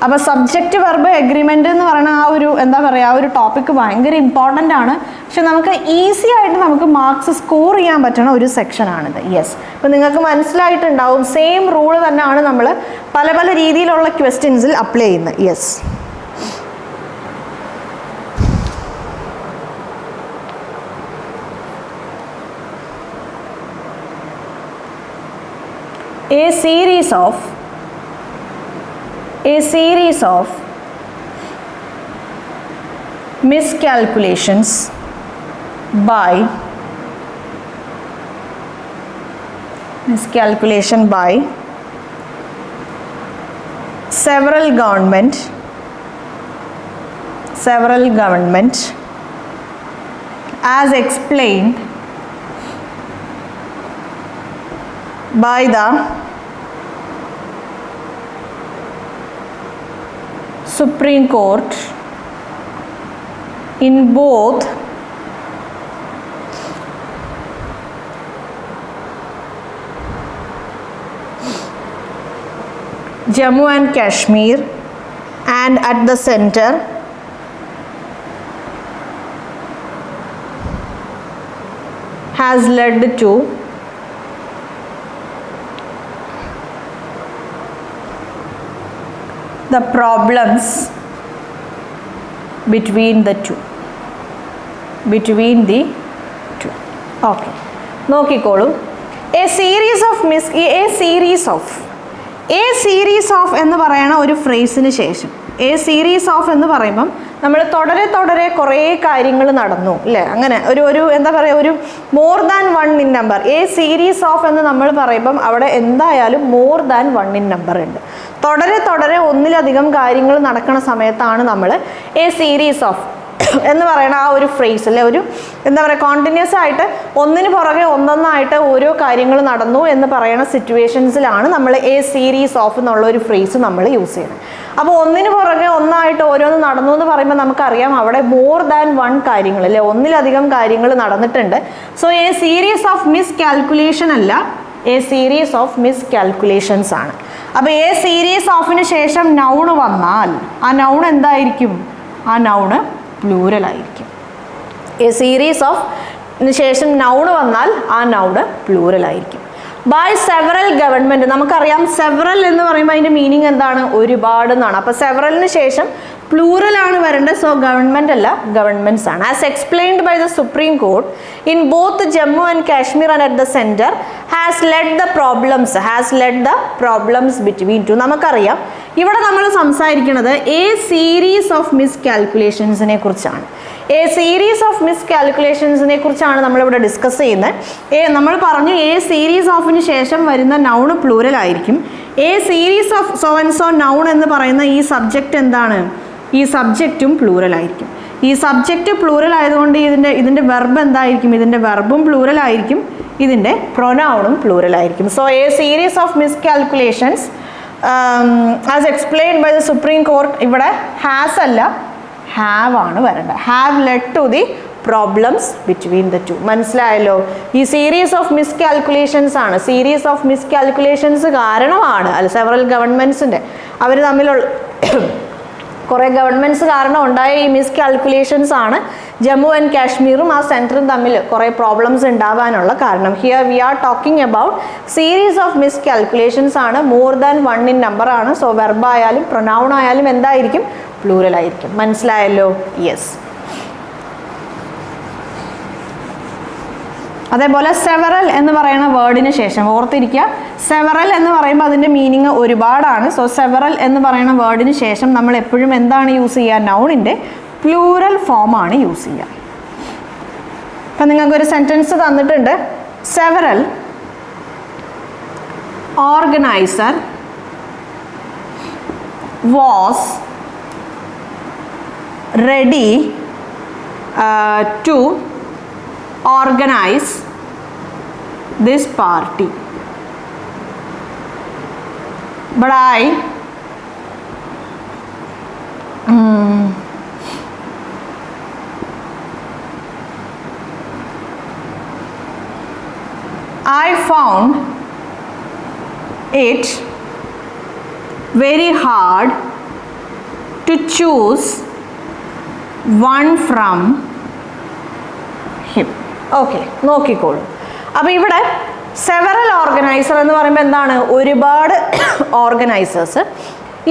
അപ്പോൾ സബ്ജക്റ്റ് വെർബ് എഗ്രിമെൻ്റ് എന്ന് പറയുന്ന ആ ഒരു എന്താ പറയുക, ആ ഒരു ടോപ്പിക്ക് ഭയങ്കര ഇമ്പോർട്ടൻ്റ് ആണ്. പക്ഷെ നമുക്ക് ഈസി ആയിട്ട് നമുക്ക് മാർക്സ് സ്കോർ ചെയ്യാൻ പറ്റുന്ന ഒരു സെക്ഷനാണിത്. യെസ്. അപ്പോൾ നിങ്ങൾക്ക് മനസ്സിലായിട്ടുണ്ടാവും, സെയിം റൂള് തന്നെയാണ് നമ്മൾ പല പല രീതിയിലുള്ള ക്വസ്റ്റ്യൻസിൽ അപ്ലൈ ചെയ്യുന്നത്. Yes. A series of miscalculations by several government as explained by the Supreme Court in both Jammu and Kashmir and at the center has led to the problems between the two. Okay. നോക്കിക്കോളൂ. A series of എന്ന് പറയുന്ന ഒരു ഫ്രേസിന് ശേഷം A series of എന്ന് പറയുമ്പം നമ്മൾ തുടരെ കുറേ കാര്യങ്ങൾ നടന്നു അല്ലേ, അങ്ങനെ ഒരു എന്താ പറയുക, ഒരു more than one in number. A series of എന്ന് നമ്മൾ പറയുമ്പം അവിടെ എന്തായാലും more than one in number ഉണ്ട്. തുടരെ ഒന്നിലധികം കാര്യങ്ങൾ നടക്കുന്ന സമയത്താണ് നമ്മൾ A series of എന്ന് പറയുന്ന ആ ഒരു ഫ്രേസ് അല്ലെ, ഒരു എന്താ പറയുക, കോണ്ടിന്യൂസ് ആയിട്ട് ഒന്നിന് പുറകെ ഒന്നൊന്നായിട്ട് ഓരോ കാര്യങ്ങൾ നടന്നു എന്ന് പറയുന്ന സിറ്റുവേഷൻസിലാണ് നമ്മൾ A series of എന്നുള്ള ഒരു ഫ്രേസ് നമ്മൾ യൂസ് ചെയ്യുന്നത്. അപ്പോൾ ഒന്നിന് പുറകെ ഒന്നായിട്ട് ഓരോന്ന് നടന്നു എന്ന് പറയുമ്പോൾ നമുക്കറിയാം അവിടെ മോർ ദാൻ വൺ കാര്യങ്ങൾ അല്ലെ, ഒന്നിലധികം കാര്യങ്ങൾ നടന്നിട്ടുണ്ട്. So A series of miscalculation അല്ല, A series of miscalculations ആണ്. അപ്പോൾ A series ofന് ശേഷം നൗണ് വന്നാൽ ആ നൗൺ എന്തായിരിക്കും? ആ നൗണ് പ്ലൂറൽ ആയിരിക്കും. A series of ശേഷം നൗണ് വന്നാൽ ആ നൗണ് പ്ലൂറൽ ആയിരിക്കും. ബൈ സെവറൽ ഗവൺമെൻറ്, നമുക്കറിയാം സെവറൽ എന്ന് പറയുമ്പോൾ അതിൻ്റെ മീനിങ് എന്താണ്? ഒരുപാട് എന്നാണ്. അപ്പോൾ സെവറലിന് ശേഷം പ്ലൂറൽ ആണ് വരേണ്ടത്. സോ ഗവൺമെൻറ് അല്ല, ഗവൺമെൻറ്റ്സ് ആണ്. As explained by the supreme court in both Jammu and Kashmir and at the centre has led the problems between two. നമുക്കറിയാം ഇവിടെ നമ്മൾ സംസാരിക്കുന്നത് A series of miscalculationsനെ കുറിച്ചാണ്. A series of miscalculationsനെ കുറിച്ചാണ് നമ്മളിവിടെ ഡിസ്കസ് ചെയ്യുന്നത്. നമ്മൾ പറഞ്ഞു A series ofന് ശേഷം വരുന്ന നൗണ് പ്ലൂറൽ ആയിരിക്കും. A series of so and so noun എന്ന് പറയുന്ന ഈ സബ്ജക്റ്റ് എന്താണ്? ഈ സബ്ജക്റ്റും പ്ലൂറൽ ആയിരിക്കും. ഈ സബ്ജക്റ്റ് പ്ലൂറൽ ആയതുകൊണ്ട് ഇതിൻ്റെ വെർബ് എന്തായിരിക്കും? ഇതിൻ്റെ വെർബും പ്ലൂറൽ ആയിരിക്കും, ഇതിൻ്റെ പ്രൊനൗണും പ്ലൂറൽ ആയിരിക്കും. So A series of miscalculations as explained by the Supreme Court, ഇവിടെ ഹാസ് അല്ല ഹാവ് ആണ് വരേണ്ടത്. Have led to the problems between the two. മനസ്സിലായല്ലോ? ഈ സീരീസ് ഓഫ് മിസ്കാൽക്കുലേഷൻസ് ആണ്. സീരീസ് ഓഫ് മിസ്കാൽക്കുലേഷൻസ് കാരണമാണ് അല്ല സെവറൽ ഗവൺമെൻറ്റ്സിൻ്റെ അവർ തമ്മിലുള്ള കുറേ ഗവൺമെൻറ്റ്സ് കാരണം ഉണ്ടായ ഈ മിസ്കാൽക്കുലേഷൻസ് ആണ് ജമ്മു ആൻഡ് കാശ്മീറും ആ സെൻറ്ററും തമ്മിൽ കുറേ പ്രോബ്ലംസ് ഉണ്ടാവാനുള്ള കാരണം. Here we are talking about series of miscalculations ആണ്. More than one in number ആണ്. സോ വെർബായാലും പ്രൊനൗൺ ആയാലും എന്തായിരിക്കും? പ്ലൂറൽ ആയിരിക്കും. മനസ്സിലായല്ലോ? യെസ്. അതേപോലെ സെവറൽ എന്ന് പറയുന്ന വേർഡിന് ശേഷം ഓർത്തിരിക്കുക, സെവറൽ എന്ന് പറയുമ്പോൾ അതിൻ്റെ മീനിങ് ഒരുപാടാണ്. സോ സെവറൽ എന്ന് പറയുന്ന വേർഡിന് ശേഷം നമ്മൾ എപ്പോഴും എന്താണ് യൂസ് ചെയ്യുക? നൗണിൻ്റെ പ്ലൂറൽ ഫോമാണ് യൂസ് ചെയ്യുക. അപ്പം നിങ്ങൾക്കൊരു സെൻറ്റൻസ് തന്നിട്ടുണ്ട്. Several organiser was ready to organize this party, but I found it very hard to choose one from him. Okay, നോക്കിക്കോളൂ. അപ്പോൾ ഇവിടെ സെവറൽ ഓർഗനൈസർ എന്ന് പറയുമ്പോൾ എന്താണ്? ഒരുപാട് ഓർഗനൈസേഴ്സ്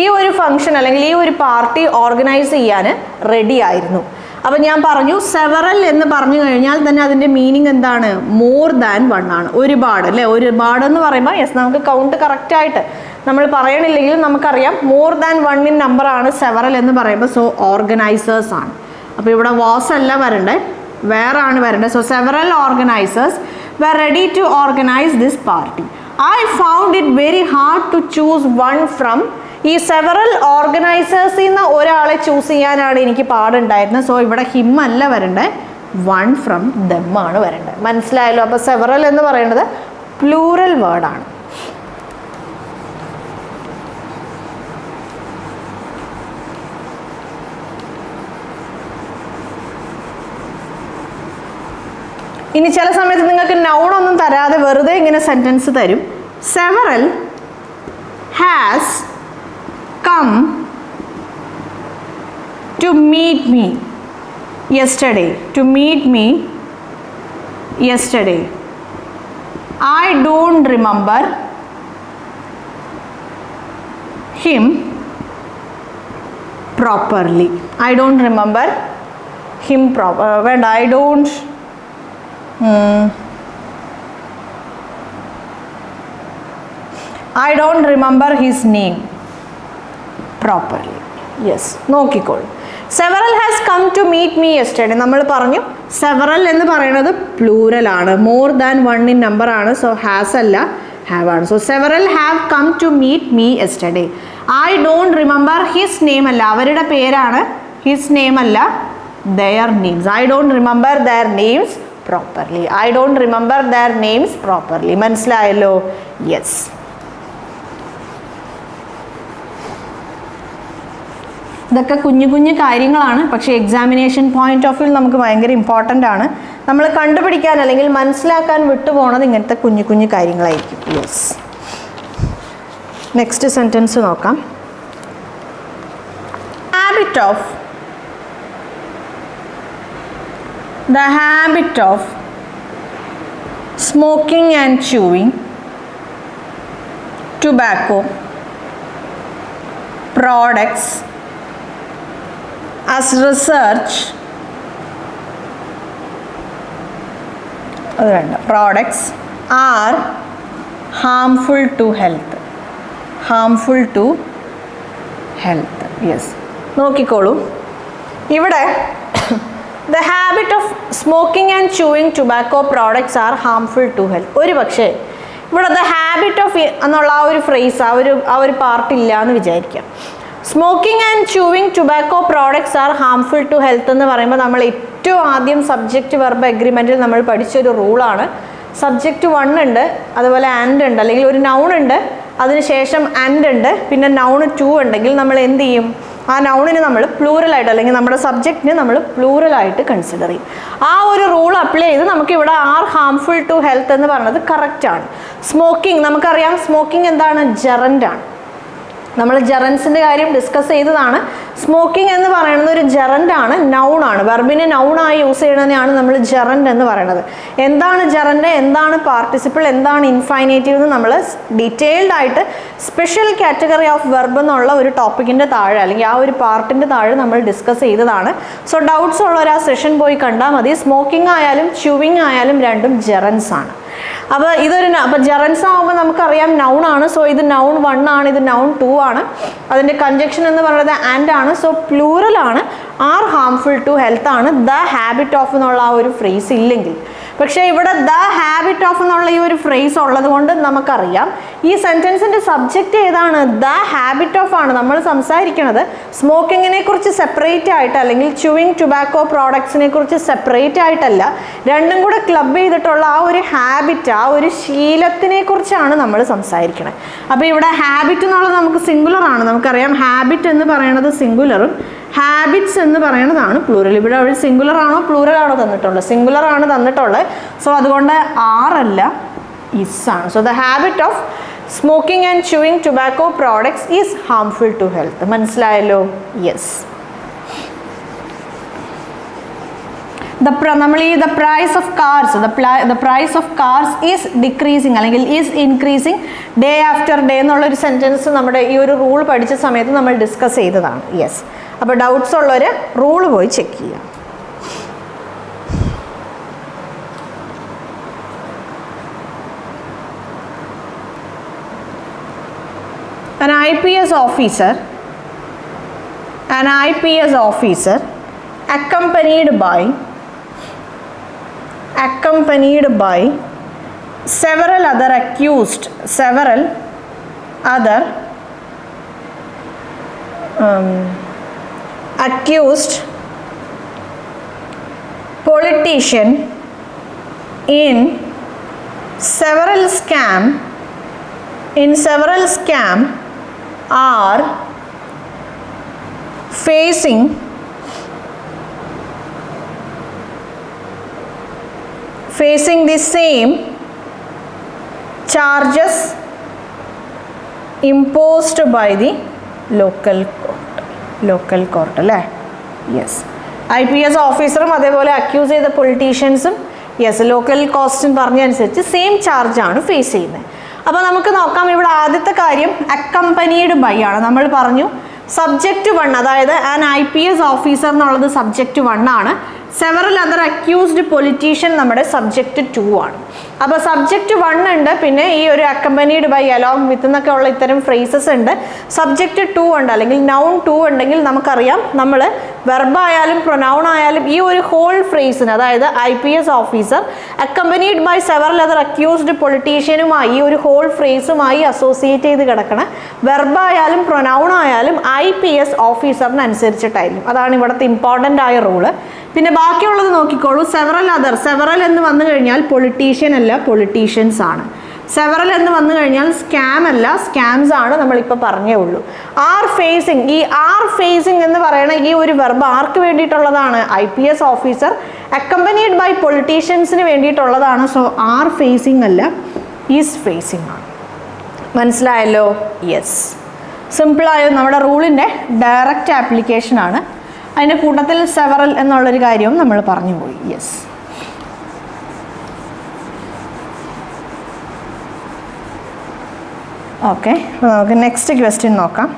ഈ ഒരു ഫംഗ്ഷൻ അല്ലെങ്കിൽ ഈ ഒരു പാർട്ടി ഓർഗനൈസ് ചെയ്യാൻ റെഡി ആയിരുന്നു. അപ്പം ഞാൻ പറഞ്ഞു സെവറൽ എന്ന് പറഞ്ഞു കഴിഞ്ഞാൽ തന്നെ അതിൻ്റെ മീനിങ് എന്താണ്? മോർ ദാൻ വൺ ആണ്. ഒരുപാട് അല്ലേ? ഒരുപാട് എന്ന് പറയുമ്പോൾ യെസ്, നമുക്ക് കൗണ്ട് കറക്റ്റായിട്ട് നമ്മൾ പറയണില്ലെങ്കിലും നമുക്കറിയാം more than one in number ആണ് സെവറൽ എന്ന് പറയുമ്പോൾ. സോ ഓർഗനൈസേഴ്സ് ആണ്. അപ്പോൾ ഇവിടെ വാസ് അല്ല വരണ്ടേ, വേറെ ആണ് വരണ്ടേ. So several organisers were ready to organize this party. I found it very hard to choose one from. ഈ സെവറൽ ഓർഗനൈസേഴ്സിൽ നിന്ന് ഒരാളെ ചൂസ് ചെയ്യാനാണ് എനിക്ക് പാടുണ്ടായിരുന്നത്. സോ ഇവിടെ ഹിം അല്ല വരണ്ടേ, വൺ ഫ്രം ദം ആണ് വരേണ്ടത്. മനസ്സിലായല്ലോ? അപ്പോൾ സെവറൽ എന്ന് പറയുന്നത് പ്ലൂറൽ വേർഡാണ്. ഇനി ചില സമയത്ത് നിങ്ങൾക്ക് നൗണൊന്നും തരാതെ വെറുതെ ഇങ്ങനെ സെൻറ്റൻസ് തരും. Several has come to meet me yesterday. To meet me yesterday. I don't remember him properly. I don't remember him വേണ്ട, I don't I don't remember his name properly. Yes, നോക്കിക്കോളൂ. Several has come to meet me yesterday. നമ്മൾ പറഞ്ഞു several എന്ന് പറയുന്നത് plural ആണ്, more than one in number ആണ്. So has അല്ല, have ആണ്. So several have come to meet me yesterday. I don't remember his name അല്ല, അവരുടെ പേരാണ്. ഹിസ് നെയിം അല്ല, their names. I don't remember their names properly. I don't remember their names properly. മനസ്സിലായല്ലോ? Yes. ഇതൊക്കെ കുഞ്ഞു കുഞ്ഞു കാര്യങ്ങളാണ്, പക്ഷേ എക്സാമിനേഷൻ പോയിന്റ് ഓഫ് വ്യൂ നമുക്ക് ഭയങ്കര ഇമ്പോർട്ടൻ്റ് ആണ്. നമ്മൾ കണ്ടുപിടിക്കാൻ അല്ലെങ്കിൽ മനസ്സിലാക്കാൻ വിട്ടുപോകുന്നത് ഇങ്ങനത്തെ കുഞ്ഞു കുഞ്ഞു കാര്യങ്ങളായിരിക്കും. യെസ്. നെക്സ്റ്റ് സെൻറ്റൻസ് നോക്കാം. Habit of the habit of smoking and chewing tobacco products as research products are harmful to health. Harmful to health. Yes. നോക്കിക്കോളൂ. ഇവിടെ the habit of smoking and chewing tobacco products are harmful to health. ഒരു പക്ഷേ ഇവിടെ the habit of എന്നുള്ള ആ ഒരു phrase, ആ ഒരു പാർട്ട് ഇല്ല എന്ന് വിചാരിക്കാം. Smoking and chewing tobacco products are harmful to health എന്ന് പറയുമ്പോൾ നമ്മൾ ഏറ്റവും ആദ്യം സബ്ജക്റ്റ് വെർബ് എഗ്രിമെൻറ്റിൽ നമ്മൾ പഠിച്ചൊരു റൂളാണ്. സബ്ജക്റ്റ് 1 ഉണ്ട്, അതുപോലെ ആൻഡ് ഉണ്ട്, അല്ലെങ്കിൽ ഒരു നൗൺ ഉണ്ട്, അതിനുശേഷം ആൻഡ് ഉണ്ട്, പിന്നെ നൗൺ 2 ഉണ്ടെങ്കിൽ നമ്മൾ എന്ത് ചെയ്യും? ആ നൗണിന് നമ്മൾ പ്ലൂറലായിട്ട് അല്ലെങ്കിൽ നമ്മുടെ സബ്ജക്റ്റിനെ നമ്മൾ പ്ലൂറലായിട്ട് കൺസിഡർ ചെയ്യും. ആ ഒരു റൂൾ അപ്ലൈ ചെയ്ത് നമുക്കിവിടെ ആർ ഹാംഫുൾ ടു ഹെൽത്ത് എന്ന് പറയുന്നത് കറക്റ്റാണ്. സ്മോക്കിംഗ് നമുക്കറിയാം, സ്മോക്കിംഗ് എന്താണ്? ജെറൻ്റാണ്. നമ്മൾ ജെറൻസിൻ്റെ കാര്യം ഡിസ്കസ് ചെയ്തതാണ്. സ്മോക്കിംഗ് എന്ന് പറയുന്നത് ഒരു ജെറൻ്റാണ്, നൗണാണ്. വെർബിനെ നൗണായി യൂസ് ചെയ്യുന്നതിനാണ് നമ്മൾ ജെറൻ്റ് എന്ന് പറയുന്നത്. എന്താണ് ജെറൻ്റ്, എന്താണ് പാർട്ടിസിപ്പിൾ, എന്താണ് ഇൻഫൈനേറ്റീവ് എന്ന് നമ്മൾ ഡീറ്റെയിൽഡ് ആയിട്ട് സ്പെഷ്യൽ കാറ്റഗറി ഓഫ് വെർബ് എന്നുള്ള ഒരു ടോപ്പിക്കിൻ്റെ താഴെ അല്ലെങ്കിൽ ആ ഒരു പാർട്ടിൻ്റെ താഴെ നമ്മൾ ഡിസ്കസ് ചെയ്തതാണ്. സോ ഡൗട്ട്സ് ഉള്ളവർ ആ സെഷൻ പോയി കണ്ടാൽ മതി. സ്മോക്കിംഗ് ആയാലും ച്യൂവിങ് ആയാലും രണ്ടും ജെറൻസ് ആണ്. അപ്പോൾ ജെറൻസ് ആകുമ്പോൾ നമുക്കറിയാം നൗൺ ആണ്. സോ ഇത് നൗൺ 1 ആണ്, ഇത് നൗൺ 2 ആണ്. അതിൻ്റെ കൺജക്ഷൻ എന്ന് പറയുന്നത് ആൻഡ് ആണ്. സോ പ്ലൂറൽ ആണ്. ആർ ഹാംഫുൾ ടു ഹെൽത്ത് ആണ്. ദ ഹാബിറ്റ് ഓഫ് എന്നുള്ള ആ ഒരു ഫ്രേസ് ഇല്ലെങ്കിൽ, പക്ഷേ ഇവിടെ ദ ഹാബിറ്റ് ഓഫ് എന്നുള്ള ഈ ഒരു ഫ്രേസ് ഉള്ളത് കൊണ്ട് നമുക്കറിയാം ഈ സെൻറ്റൻസിൻ്റെ സബ്ജക്റ്റ് ഏതാണ്? ദ ഹാബിറ്റ് ഓഫ് ആണ്. നമ്മൾ സംസാരിക്കുന്നത് സ്മോക്കിങ്ങിനെ കുറിച്ച് സെപ്പറേറ്റ് ആയിട്ട് അല്ലെങ്കിൽ ച്യൂവിങ് ടുബാക്കോ പ്രോഡക്ട്സിനെ കുറിച്ച് സെപ്പറേറ്റ് ആയിട്ടല്ല, രണ്ടും കൂടെ ക്ലബ് ചെയ്തിട്ടുള്ള ആ ഒരു ഹാബിറ്റ്, ആ ഒരു ശീലത്തിനെ കുറിച്ചാണ് നമ്മൾ സംസാരിക്കുന്നത്. അപ്പോൾ ഇവിടെ ഹാബിറ്റ് എന്നുള്ളത് നമുക്ക് സിംഗുലർ ആണ്. നമുക്കറിയാം ഹാബിറ്റ് എന്ന് പറയുന്നത് സിംഗുലറും ഹാബിറ്റ്സ് എന്ന് പറയുന്നതാണ് പ്ലൂറൽ. ഇവിടെ അവർ സിംഗുലർ ആണോ പ്ലൂറൽ ആണോ തന്നിട്ടുള്ളത്? സിംഗുലർ ആണ് തന്നിട്ടുള്ളത്. സോ അതുകൊണ്ട് ആർ അല്ല ഇസ് ആണ്. So the habit of smoking and chewing tobacco products is harmful to health. മനസ്സിലായല്ലോ? Yes. the price of cars is decreasing അല്ലെങ്കിൽ is increasing day after day എന്നുള്ളൊരു സെൻറ്റൻസ് നമ്മുടെ ഈ ഒരു റൂൾ പഠിച്ച സമയത്ത് നമ്മൾ ഡിസ്കസ് ചെയ്തതാണ്. യെസ്. അപ്പോൾ ഡൗട്ട്സ് ഉള്ളവർ റൂൾ പോയി ചെക്ക് ചെയ്യാം. An IPS officer accompanied by several other accused politician in several scam are facing the same charges imposed by the local court അല്ലേ? യെസ്. IPS ഓഫീസറും അതേപോലെ അക്യൂസ് ചെയ്ത പൊളിറ്റീഷ്യൻസും യെസ് ലോക്കൽ കോസ്റ്റ് പറഞ്ഞനുസരിച്ച് same ചാർജാണ് face ചെയ്യുന്നത്. അപ്പോൾ നമുക്ക് നോക്കാം. ഇവിടെ ആദ്യത്തെ കാര്യം അക്കമ്പനീഡ് ബൈ ആണ്. നമ്മൾ പറഞ്ഞു സബ്ജക്റ്റ് 1, അതായത് ആൻ IPS ഓഫീസർ എന്നുള്ളത് സബ്ജക്റ്റ് 1 ആണ്. സെവറൽ അതർ അക്യൂസ്ഡ് പൊളിറ്റീഷ്യൻ നമ്മുടെ സബ്ജക്റ്റ് 2 ആണ്. അപ്പോൾ സബ്ജക്റ്റ് 1 ഉണ്ട്, പിന്നെ ഈ ഒരു അക്കമ്പനീഡ് ബൈ അലോങ് വിത്ത് എന്നൊക്കെ ഉള്ള ഇത്തരം ഫ്രേസസ് ഉണ്ട്. സബ്ജക്റ്റ് 2 ഉണ്ട്, അല്ലെങ്കിൽ നൗൺ 2 ഉണ്ടെങ്കിൽ നമുക്കറിയാം നമ്മൾ വെർബായാലും പ്രൊനൗൺ ആയാലും ഈ ഒരു ഹോൾ ഫ്രേസിന്, അതായത് IPS officer accompanied by several other accused പൊളിറ്റീഷ്യനുമായി ഈ ഒരു ഹോൾ ഫ്രേസുമായി അസോസിയേറ്റ് ചെയ്ത് കിടക്കണം. വെർബായാലും പ്രൊനൗൺ ആയാലും IPS ഓഫീസറിനനുസരിച്ചിട്ടായിരിക്കും. അതാണ് ഇവിടുത്തെ ഇമ്പോർട്ടൻ്റ് ആയ റൂള്. പിന്നെ ബാക്കിയുള്ളത് നോക്കിക്കോളൂ. സെവറൽ എന്ന് വന്നു കഴിഞ്ഞാൽ പൊളിറ്റീഷ്യൻ അല്ല, പൊളിറ്റീഷ്യൻസ് ആണ്. സെവറൽ എന്ന് വന്നു കഴിഞ്ഞാൽ സ്കാം അല്ല, സ്കാംസ് ആണ്. നമ്മളിപ്പോൾ പറഞ്ഞേ ഉള്ളൂ. ഈ ആർ ഫേസിങ് എന്ന് പറയുന്ന ഈ ഒരു വെർബ് ആർക്ക് വേണ്ടിയിട്ടുള്ളതാണ്? IPS ഓഫീസർ അക്കമ്പനീഡ് ബൈ പൊളിറ്റീഷ്യൻസിന് വേണ്ടിയിട്ടുള്ളതാണ്. സോ ആർ ഫേസിങ് അല്ല, ഈസ് ഫേസിങ് ആണ്. മനസ്സിലായല്ലോ? യെസ്. സിമ്പിളായോ? നമ്മുടെ റൂളിൻ്റെ ഡയറക്റ്റ് ആപ്ലിക്കേഷൻ ആണ്. അതിൻ്റെ കൂട്ടത്തിൽ സെവറൽ എന്നുള്ളൊരു കാര്യവും നമ്മൾ പറഞ്ഞു പോയി. യെസ്. ഓക്കെ, നമുക്ക് നെക്സ്റ്റ് ക്വസ്റ്റ്യൻ നോക്കാം.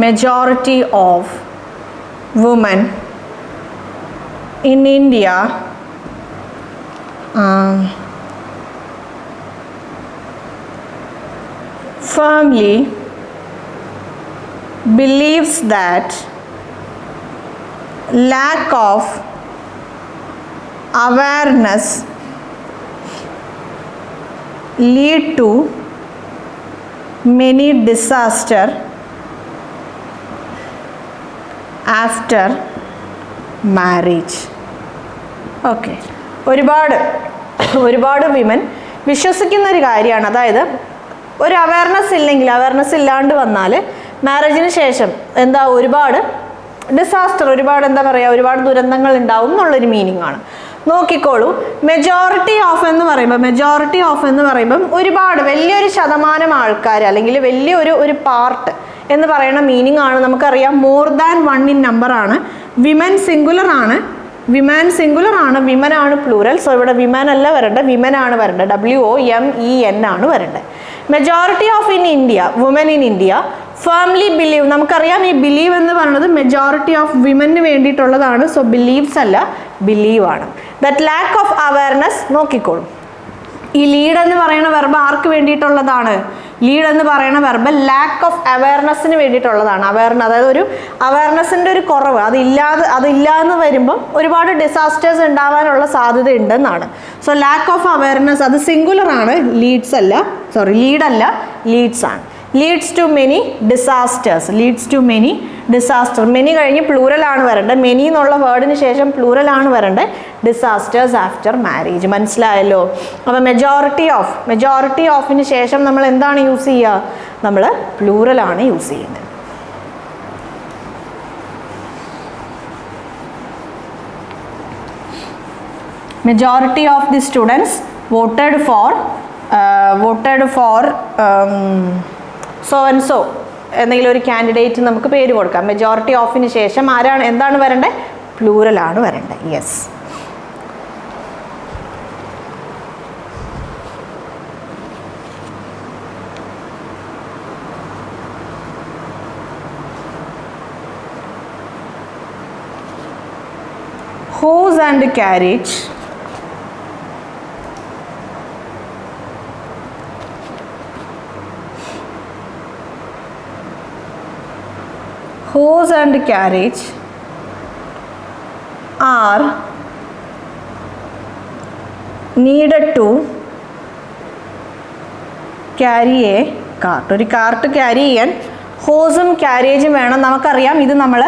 Majority of women in India firmly believes that lack of awareness lead to many disaster after marriage. Okay, ഒരുപാട് വിമൻ വിശ്വസിക്കുന്ന ഒരു കാര്യമാണ്. അതായത് ഒരു അവയർനെസ് ഇല്ലാണ്ട് വന്നാൽ മാരേജിന് ശേഷം ഒരുപാട് ഡിസാസ്റ്റർ, ഒരുപാട് ദുരന്തങ്ങൾ ഉണ്ടാവും എന്നുള്ളൊരു മീനിങ് ആണ്. നോക്കിക്കോളൂ, മെജോറിറ്റി ഓഫ് എന്ന് പറയുമ്പം ഒരുപാട് വലിയൊരു ശതമാനം ആൾക്കാർ അല്ലെങ്കിൽ വലിയൊരു പാർട്ട് എന്ന് പറയുന്ന മീനിങ് ആണ്. നമുക്കറിയാം മോർ ദാൻ 1 ഇൻ നമ്പർ ആണ്. വിമൻ സിംഗുലർ ആണ്, വിമൻ ആണ് പ്ലൂറൽ. സോ ഇവിടെ വിമൻ അല്ല വരേണ്ടത്, വിമൻ ആണ് വരേണ്ടത്. WOMEN ആണ് വരേണ്ടത്. Majority of woman in India firmly believe. നമുക്കറിയാം ഈ ബിലീവ് എന്ന് പറയുന്നത് മെജോറിറ്റി ഓഫ് വിമന് വേണ്ടിയിട്ടുള്ളതാണ്. സോ ബിലീവ്സ് അല്ല, ബിലീവ് ആണ്. ദാറ്റ് ലാക്ക് ഓഫ് അവയർനെസ്, നോക്കിക്കോളൂ, ഈ ലീഡ് എന്ന് പറയുന്ന വെർബ് ആർക്ക് വേണ്ടിയിട്ടുള്ളതാണ്? ലീഡ് എന്ന് പറയുന്ന വെർബ് ലാക്ക് ഓഫ് അവയർനെസ്സിന് വേണ്ടിയിട്ടുള്ളതാണ്. അതായത് ഒരു അവയർനെസ്സിൻ്റെ ഒരു കുറവ്, അതില്ലാന്ന് വരുമ്പം ഒരുപാട് ഡിസാസ്റ്റേഴ്സ് ഉണ്ടാവാനുള്ള സാധ്യത ഉണ്ടെന്നാണ്. സോ ലാക്ക് ഓഫ് അവയർനെസ്, അത് സിംഗുലർ ആണ്, ലീഡ്സ് അല്ല, സോറി ലീഡല്ല, ലീഡ്സ് ആണ്. Leads to many disasters, leads to many disaster. Many കഴിഞ്ഞ് പ്ലൂറലാണ് വരേണ്ടത്, മെനി എന്നുള്ള വേർഡിന് ശേഷം പ്ലൂറലാണ് വരേണ്ടത്, ഡിസാസ്റ്റേഴ്സ് ആഫ്റ്റർ മാരേജ്. മനസ്സിലായല്ലോ? അപ്പോൾ മെജോറിറ്റി ഓഫിന് ശേഷം നമ്മൾ എന്താണ് യൂസ് ചെയ്യുക? നമ്മൾ പ്ലൂറലാണ് യൂസ് ചെയ്യുന്നത്. Majority of the students voted for so and so എന്തെങ്കിലും ഒരു കാൻഡിഡേറ്റ് നമുക്ക് പേര് കൊടുക്കാം. മെജോറിറ്റി ഓഫിന് ശേഷം എന്താണ് വരേണ്ടത്? പ്ലൂറലാണ് വരേണ്ടത്. Yes. Horse and carriage. Horse and carriage are needed to carry a cart. ഒരു കാർട്ട് ക്യാരി ചെയ്യാൻ ഹോസും ക്യാരേജും വേണം. നമുക്കറിയാം ഇത് നമ്മൾ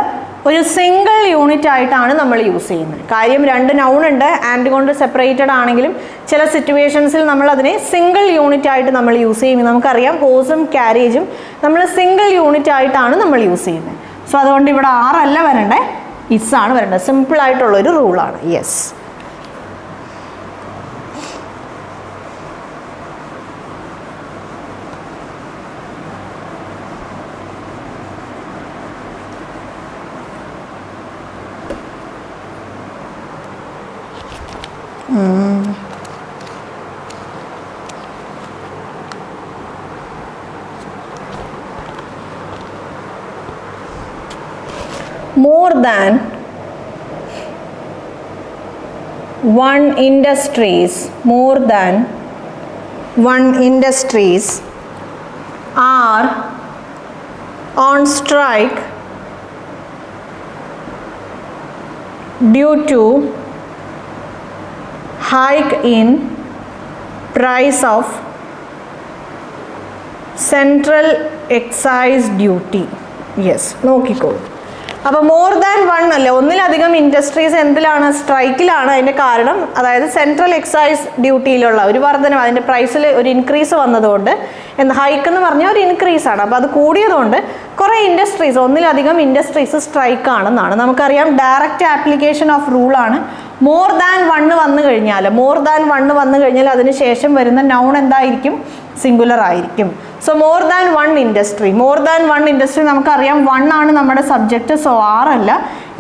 ഒരു സിംഗിൾ യൂണിറ്റ് ആയിട്ടാണ് നമ്മൾ യൂസ് ചെയ്യുന്നത്. കാര്യം രണ്ട് നൗൺ ഉണ്ട്, ആൻഡ് കൊണ്ട് സെപ്പറേറ്റഡ് ആണെങ്കിലും ചില സിറ്റുവേഷൻസിൽ നമ്മൾ അതിനെ സിംഗിൾ യൂണിറ്റ് ആയിട്ട് നമ്മൾ യൂസ് ചെയ്യും. നമുക്കറിയാം ഹോസും ക്യാരേജും നമ്മൾ സിംഗിൾ യൂണിറ്റ് ആയിട്ടാണ് നമ്മൾ യൂസ് ചെയ്യുന്നത്. സോ അതുകൊണ്ട് ഇവിടെ ആറല്ല വരണ്ടേ, ഇസ്സാണ് വരേണ്ടത്. സിമ്പിൾ ആയിട്ടുള്ളൊരു റൂളാണ്. Yes. More than one industries are on strike due to hike in price of central excise duty. Yes, നോക്കിക്കോളൂ. അപ്പോൾ മോർ ദാൻ വൺ അല്ലേ, ഒന്നിലധികം ഇൻഡസ്ട്രീസ് എന്തിലാണ്? സ്ട്രൈക്കിലാണ്. അതിൻ്റെ കാരണം അതായത് സെൻട്രൽ എക്സൈസ് ഡ്യൂട്ടിയിലുള്ള ഒരു വർധനം, അതിൻ്റെ പ്രൈസിൽ ഒരു ഇൻക്രീസ് വന്നതുകൊണ്ട്, ഹൈക്ക് എന്ന് പറഞ്ഞാൽ ഒരു ഇൻക്രീസ് ആണ്. അപ്പോൾ അത് കൂടിയതുകൊണ്ട് കുറേ ഇൻഡസ്ട്രീസ്, ഒന്നിലധികം ഇൻഡസ്ട്രീസ് സ്ട്രൈക്ക് ആണെന്നാണ്. നമുക്കറിയാം ഡയറക്റ്റ് ആപ്ലിക്കേഷൻ ഓഫ് റൂളാണ്. മോർ ദാൻ വണ്ണ് വന്നു കഴിഞ്ഞാൽ അതിന് ശേഷം വരുന്ന നൗൺ എന്തായിരിക്കും? സിംഗുലർ ആയിരിക്കും. So more than one industry നമുക്കറിയാം വൺ ആണ് നമ്മുടെ സബ്ജക്റ്റ്. സോ ആറല്ല.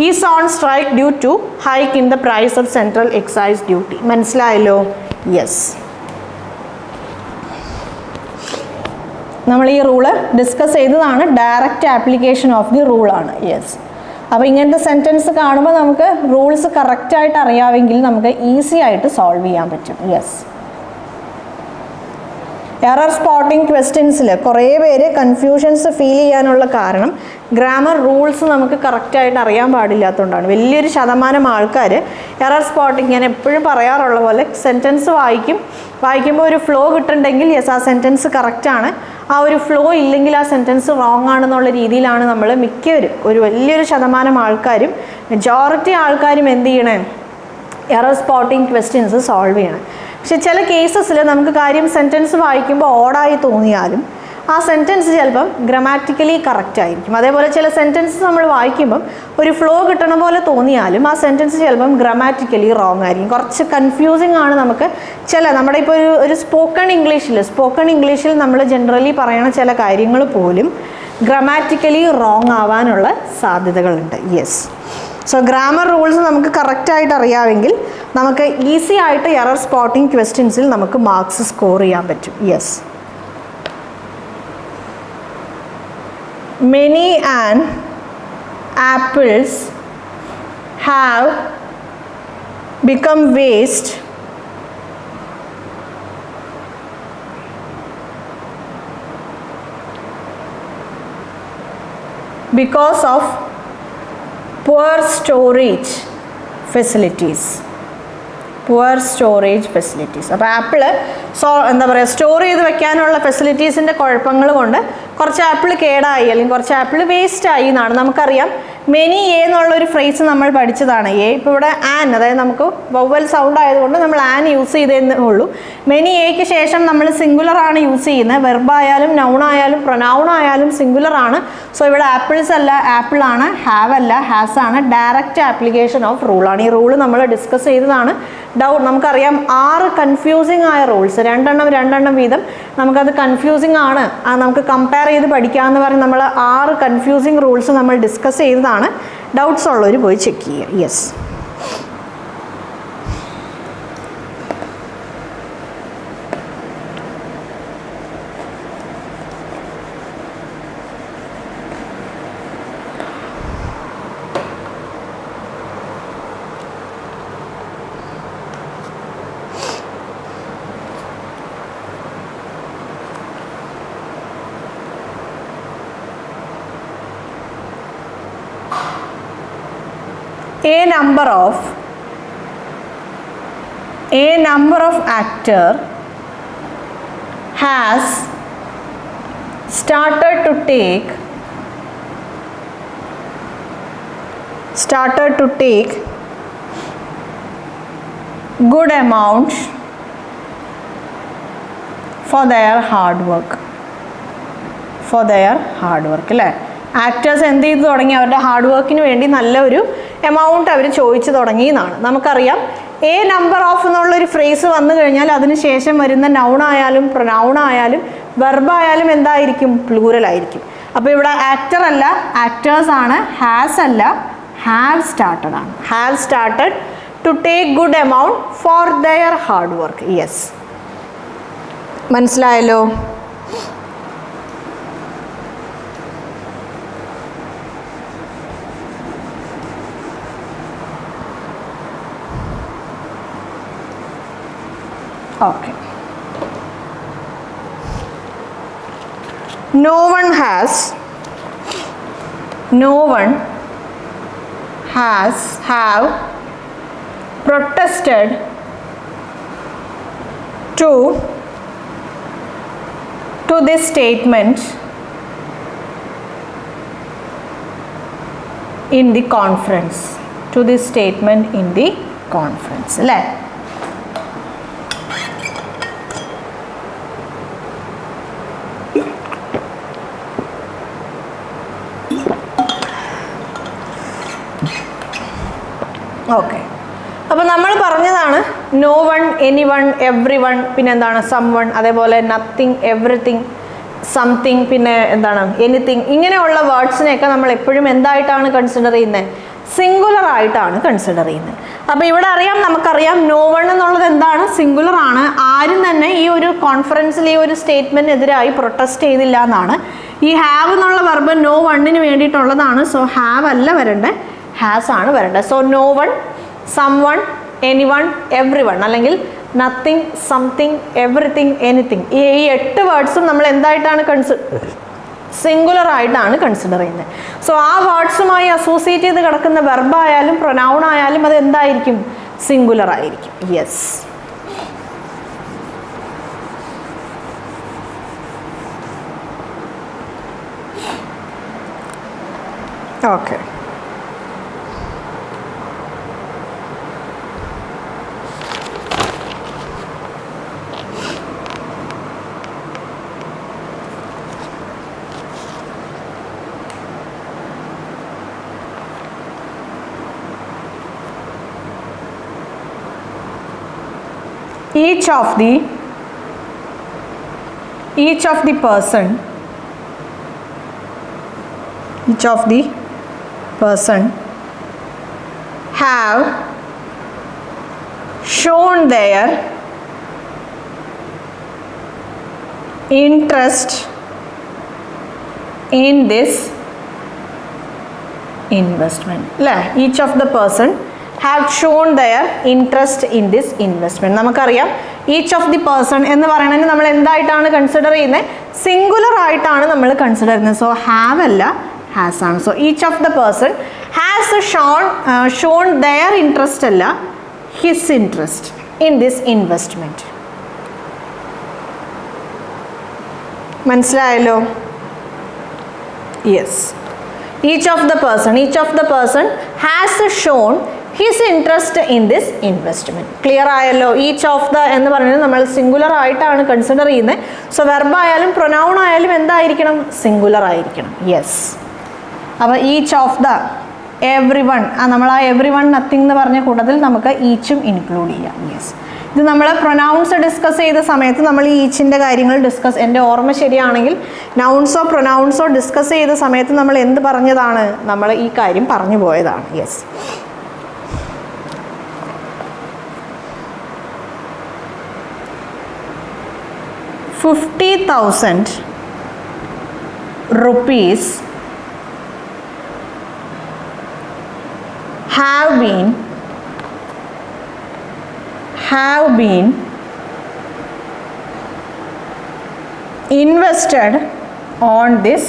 Is on strike due to hike in the price of central excise duty. മനസ്സിലായല്ലോ? യെസ്. നമ്മൾ ഈ റൂള് ഡിസ്കസ് ചെയ്തതാണ്. ഡയറക്റ്റ് ആപ്ലിക്കേഷൻ ഓഫ് ദി റൂളാണ്. യെസ്. അപ്പോൾ ഇങ്ങനത്തെ സെൻറ്റൻസ് കാണുമ്പോൾ നമുക്ക് റൂൾസ് കറക്റ്റായിട്ട് അറിയാമെങ്കിൽ നമുക്ക് ഈസി ആയിട്ട് സോൾവ് ചെയ്യാൻ പറ്റും. യെസ്. എറർ സ്പോട്ടിംഗ് ക്വസ്റ്റ്യൻസിൽ കുറേ പേര് കൺഫ്യൂഷൻസ് ഫീൽ ചെയ്യാനുള്ള കാരണം ഗ്രാമർ റൂൾസ് നമുക്ക് കറക്റ്റായിട്ട് അറിയാൻ പാടില്ലാത്തതുകൊണ്ടാണ്. വലിയൊരു ശതമാനം ആൾക്കാർ എറർ സ്പോട്ടിംഗ്, ഞാൻ എപ്പോഴും പറയാറുള്ള പോലെ സെൻറ്റൻസ് വായിക്കുമ്പോൾ ഒരു ഫ്ലോ കിട്ടുന്നുണ്ടെങ്കിൽ യെസ് ആ സെൻറ്റൻസ് കറക്റ്റാണ്, ആ ഒരു ഫ്ലോ ഇല്ലെങ്കിൽ ആ സെൻറ്റൻസ് റോങ് ആണെന്നുള്ള രീതിയിലാണ് നമ്മൾ മിക്കവരും, ഒരു വലിയൊരു ശതമാനം ആൾക്കാരും, മെജോറിറ്റി ആൾക്കാരും എന്ത് ചെയ്യണേ? എറർ സ്പോട്ടിംഗ് ക്വസ്റ്റ്യൻസ് സോൾവ് ചെയ്യണം. പക്ഷെ ചില കേസസിൽ നമുക്ക് കാര്യം സെൻറ്റൻസ് വായിക്കുമ്പോൾ ഓടായി തോന്നിയാലും ആ സെൻറ്റൻസ് ചിലപ്പം ഗ്രാമാറ്റിക്കലി കറക്റ്റ് ആയിരിക്കും. അതേപോലെ ചില സെൻറ്റൻസ് നമ്മൾ വായിക്കുമ്പം ഒരു ഫ്ലോ കിട്ടണ പോലെ തോന്നിയാലും ആ സെൻറ്റൻസ് ചിലപ്പം ഗ്രാമാറ്റിക്കലി റോങ് ആയിരിക്കും. കുറച്ച് കൺഫ്യൂസിങ് ആണ് നമുക്ക് നമ്മുടെ ഇപ്പോൾ ഒരു സ്പോക്കൺ ഇംഗ്ലീഷിൽ നമ്മൾ ജനറലി പറയണ ചില കാര്യങ്ങൾ പോലും ഗ്രാമാറ്റിക്കലി റോങ് ആവാനുള്ള സാധ്യതകളുണ്ട്. യെസ്. സോ ഗ്രാമർ റൂൾസ് നമുക്ക് കറക്റ്റായിട്ട് അറിയാമെങ്കിൽ നമുക്ക് ഈസി ആയിട്ട് എറർ സ്പോട്ടിംഗ് ക്വസ്റ്റ്യൻസിൽ നമുക്ക് മാർക്സ് സ്കോർ ചെയ്യാൻ പറ്റും. Yes. Many and apples have become waste because of poor storage facilities. Poor storage facilities. അപ്പോൾ ആപ്പിൾ എന്താ പറയുക, സ്റ്റോർ ചെയ്ത് വെക്കാനുള്ള ഫെസിലിറ്റീസിൻ്റെ കുഴപ്പങ്ങൾ കൊണ്ട് കുറച്ച് ആപ്പിൾ കേടായി അല്ലെങ്കിൽ കുറച്ച് ആപ്പിൾ വേസ്റ്റായി എന്നാണ് നമുക്കറിയാം. മെനി എ എന്നുള്ളൊരു ഫ്രേസ് നമ്മൾ പഠിച്ചതാണ്. എ ഇപ്പോൾ ഇവിടെ ആൻ, അതായത് നമുക്ക് വവൽ സൗണ്ട് ആയതുകൊണ്ട് നമ്മൾ ആൻ യൂസ് ചെയ്തേ ഉള്ളൂ. മെനി എക്ക് ശേഷം നമ്മൾ സിംഗുലർ ആണ് യൂസ് ചെയ്യുന്നത്. വെർബായാലും നൗൺ ആയാലും പ്രൊനൗൺ ആയാലും സിംഗുലർ ആണ്. സോ ഇവിടെ ആപ്പിൾസ് അല്ല, ആപ്പിൾ ആണ്. ഹാവ് അല്ല, ഹാസ് ആണ്. ഡയറക്റ്റ് ആപ്ലിക്കേഷൻ ഓഫ് റൂളാണ്. ഈ റൂള് നമ്മൾ ഡിസ്കസ് ചെയ്തതാണ്. നമുക്കറിയാം 6 കൺഫ്യൂസിങ് ആയ റൂൾസ്, രണ്ടെണ്ണം വീതം. നമുക്കത് കൺഫ്യൂസിങ് ആണ്, നമുക്ക് കമ്പയർ ചെയ്ത് പഠിക്കാമെന്ന് പറഞ്ഞ് നമ്മൾ 6 കൺഫ്യൂസിങ് റൂൾസ് നമ്മൾ ഡിസ്കസ് ചെയ്തതാണ്. ഡൗട്ട്സ് ഉള്ളവർ പോയി ചെക്ക് ചെയ്യുക. Yes, a number of actor has started to take good amount for their hard work. അല്ലേ? ആക്ടേഴ്സ് എന്ത് ചെയ്ത് തുടങ്ങി? അവരുടെ ഹാർഡ് വർക്കിന് വേണ്ടി നല്ലൊരു എമൗണ്ട് അവർ ചോദിച്ചു തുടങ്ങി എന്നാണ്. നമുക്കറിയാം എ നമ്പർ ഓഫ് എന്നുള്ളൊരു ഫ്രേസ് വന്നു കഴിഞ്ഞാൽ അതിന് ശേഷം വരുന്ന നൗൺ ആയാലും പ്രൊനൗൺ ആയാലും വെർബായാലും എന്തായിരിക്കും? പ്ലൂറൽ ആയിരിക്കും. അപ്പോൾ ഇവിടെ ആക്ടർ അല്ല, ആക്ടേഴ്സ് ആണ്. ഹാസ് അല്ല, ഹാവ് സ്റ്റാർട്ടഡ് ആണ്. Have started to take good amount for their hard work. Yes, മനസ്സിലായല്ലോ? Okay. No one has have protested to this statement in the conference. അല്ലേ? ഓക്കെ, അപ്പോൾ നമ്മൾ പറഞ്ഞതാണ് no one, anyone, everyone, പിന്നെ എന്താണ് someone, അതേപോലെ nothing, everything, something, പിന്നെ എന്താണ് എനിത്തിങ്. ഇങ്ങനെയുള്ള വേർഡ്സിനെയൊക്കെ നമ്മൾ എപ്പോഴും എന്തായിട്ടാണ് കൺസിഡർ ചെയ്യുന്നത്? സിംഗുലർ ആയിട്ടാണ് കൺസിഡർ ചെയ്യുന്നത്. അപ്പോൾ ഇവിടെ നമുക്കറിയാം നോ വൺ എന്നുള്ളത് എന്താണ്? സിംഗുലർ ആണ്. ആരും തന്നെ ഈ ഒരു കോൺഫറൻസിൽ ഈ ഒരു സ്റ്റേറ്റ്മെൻറ്റിനെതിരായി പ്രൊട്ടസ്റ്റ് ചെയ്തില്ല എന്നാണ്. ഈ ഹാവ് എന്നുള്ള വെർബ് നോ വണ്ണിന് വേണ്ടിയിട്ടുള്ളതാണ്. സോ ഹാവ് അല്ല വരണ്ടേ, ഹാസ് ആണ് വരേണ്ടത്. So no one, someone, anyone, everyone, അല്ലെങ്കിൽ നത്തിങ്, സംതിങ്, എവറിത്തിങ്, എനിത്തിങ്. ഈ 8 വേർഡ്സും നമ്മൾ എന്തായിട്ടാണ് സിംഗുലർ ആയിട്ടാണ് കൺസിഡർ ചെയ്യുന്നത്. സോ ആ വേർഡ്സുമായി അസോസിയേറ്റ് ചെയ്ത് കിടക്കുന്ന വെർബായാലും പ്രൊനൗൺ ആയാലും അത് എന്തായിരിക്കും? സിംഗുലർ ആയിരിക്കും. Yes, okay. Each of the person have shown their interest in this investment. Each of the person have shown their interest in this investment. നമുക്കറിയാം ഈച്ച് ഓഫ് ദി പേഴ്സൺ എന്ന് പറയുന്നത് നമ്മൾ എന്തായിട്ടാണ് കൺസിഡർ ചെയ്യുന്നത്? സിംഗുലർ ആയിട്ടാണ് നമ്മൾ consider ചെയ്യുന്നത്. So have അല്ല, ഹാസ് ആണ്. So each of the person has shown their interest അല്ല, his interest in this investment. മനസ്സിലായല്ലോ? Yes. Each of the person has shown his interest in this investment. Clear ആയല്ലോ? Each of the എന്ന് പറയുന്നത് നമ്മൾ singular ആയിട്ടാണ് consider ചെയ്യുന്നത്. So verb ആയാലും pronoun ആയാലും എന്തായിരിക്കണം? സിംഗുലർ ആയിരിക്കണം. യെസ്. അപ്പോൾ each of the, every one, നമ്മൾ ആ എവ്രി വൺ നത്തിങ് എന്ന് പറഞ്ഞ കൂട്ടത്തിൽ നമുക്ക് ഈച്ചും ഇൻക്ലൂഡ് ചെയ്യാം. യെസ്. ഇത് നമ്മൾ പ്രൊനൗൺസ് ഡിസ്കസ് ചെയ്ത സമയത്ത് നമ്മൾ ഈ ഈച്ചിൻ്റെ കാര്യങ്ങൾ എൻ്റെ ഓർമ്മ ശരിയാണെങ്കിൽ നൗൺസോ പ്രൊനൗൺസോ ഡിസ്കസ് ചെയ്ത സമയത്ത് നമ്മൾ എന്ത് പറഞ്ഞതാണ്? നമ്മൾ ഈ കാര്യം പറഞ്ഞു പോയതാണ്. Yes. ₹50,000 have been invested on this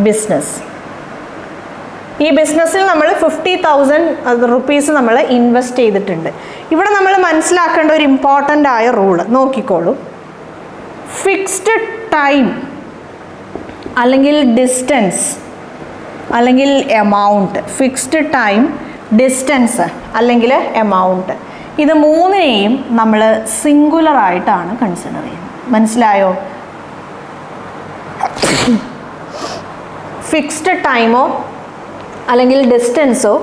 business. ഈ ബിസിനസ്സിൽ നമ്മൾ 50,000 റുപ്പീസ് നമ്മൾ ഇൻവെസ്റ്റ് ചെയ്തിട്ടുണ്ട്. ഇവിടെ നമ്മൾ മനസ്സിലാക്കേണ്ട ഒരു ഇമ്പോർട്ടൻ്റ് ആയ റൂള് നോക്കിക്കോളൂ. ഫിക്സ്ഡ് ടൈം അല്ലെങ്കിൽ ഡിസ്റ്റൻസ് അല്ലെങ്കിൽ എമൗണ്ട്, ഫിക്സ്ഡ് ടൈം, ഡിസ്റ്റൻസ് അല്ലെങ്കിൽ എമൗണ്ട്, ഇത് മൂന്നിനെയും നമ്മൾ സിംഗുലർ ആയിട്ടാണ് കൺസിഡർ ചെയ്യുന്നത്. മനസ്സിലായോ? ഫിക്സ്ഡ് ടൈമോ അല്ലെങ്കിൽ ഡിസ്റ്റൻസോ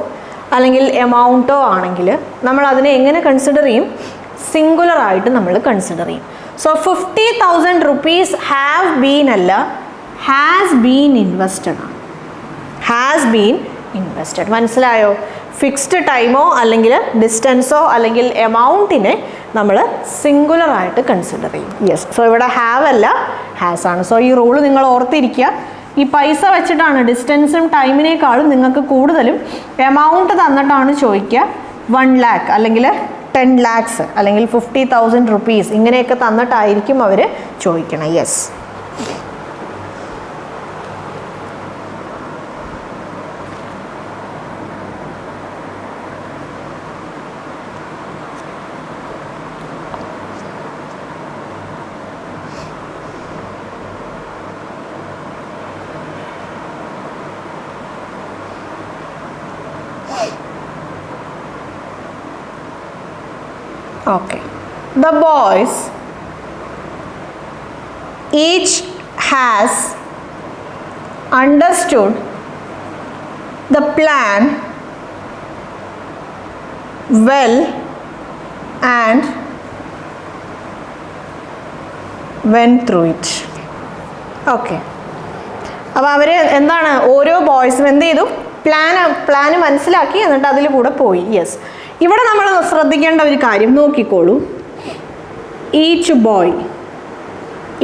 അല്ലെങ്കിൽ എമൗണ്ടോ ആണെങ്കിൽ നമ്മൾ അതിനെ എങ്ങനെ കൺസിഡർ ചെയ്യും? സിംഗുലർ ആയിട്ട് നമ്മൾ കൺസിഡർ ചെയ്യും. സോ 50,000 റുപ്പീസ് ഹാവ് ബീൻ അല്ല, ഹാസ് ബീൻ ഇൻവെസ്റ്റഡ് ആണ്. Has been invested. മനസ്സിലായോ? ഫിക്സ്ഡ് ടൈമോ അല്ലെങ്കിൽ ഡിസ്റ്റൻസോ അല്ലെങ്കിൽ എമൗണ്ടിനെ നമ്മൾ സിംഗുലർ ആയിട്ട് കൺസിഡർ ചെയ്യും. യെസ്. സോ ഇവിടെ ഹാവ് അല്ല, ഹാസ് ആണ്. സോ ഈ റൂള് നിങ്ങൾ ഓർത്തിരിക്കുക. ഈ പൈസ വെച്ചിട്ടാണ് ഡിസ്റ്റൻസും ടൈമിനേക്കാളും നിങ്ങൾക്ക് കൂടുതലും എമൗണ്ട് തന്നിട്ടാണ് ചോദിക്കുക. 1 lakh അല്ലെങ്കിൽ 10 lakhs അല്ലെങ്കിൽ 50,000 റുപ്പീസ് ഇങ്ങനെയൊക്കെ തന്നിട്ടായിരിക്കും അവർ ചോദിക്കണം. Yes. Okay. The boys each has understood the plan well and went through it. Okay. അപ്പോൾ അവർ എന്താണ്, ഓരോ ബോയ്സും എന്ത് ചെയ്തു? പ്ലാന് മനസ്സിലാക്കി എന്നിട്ട് അതിൽ കൂടെ പോയി. യെസ്. ഇവിടെ നമ്മൾ ശ്രദ്ധിക്കേണ്ട ഒരു കാര്യം നോക്കിക്കോളൂ.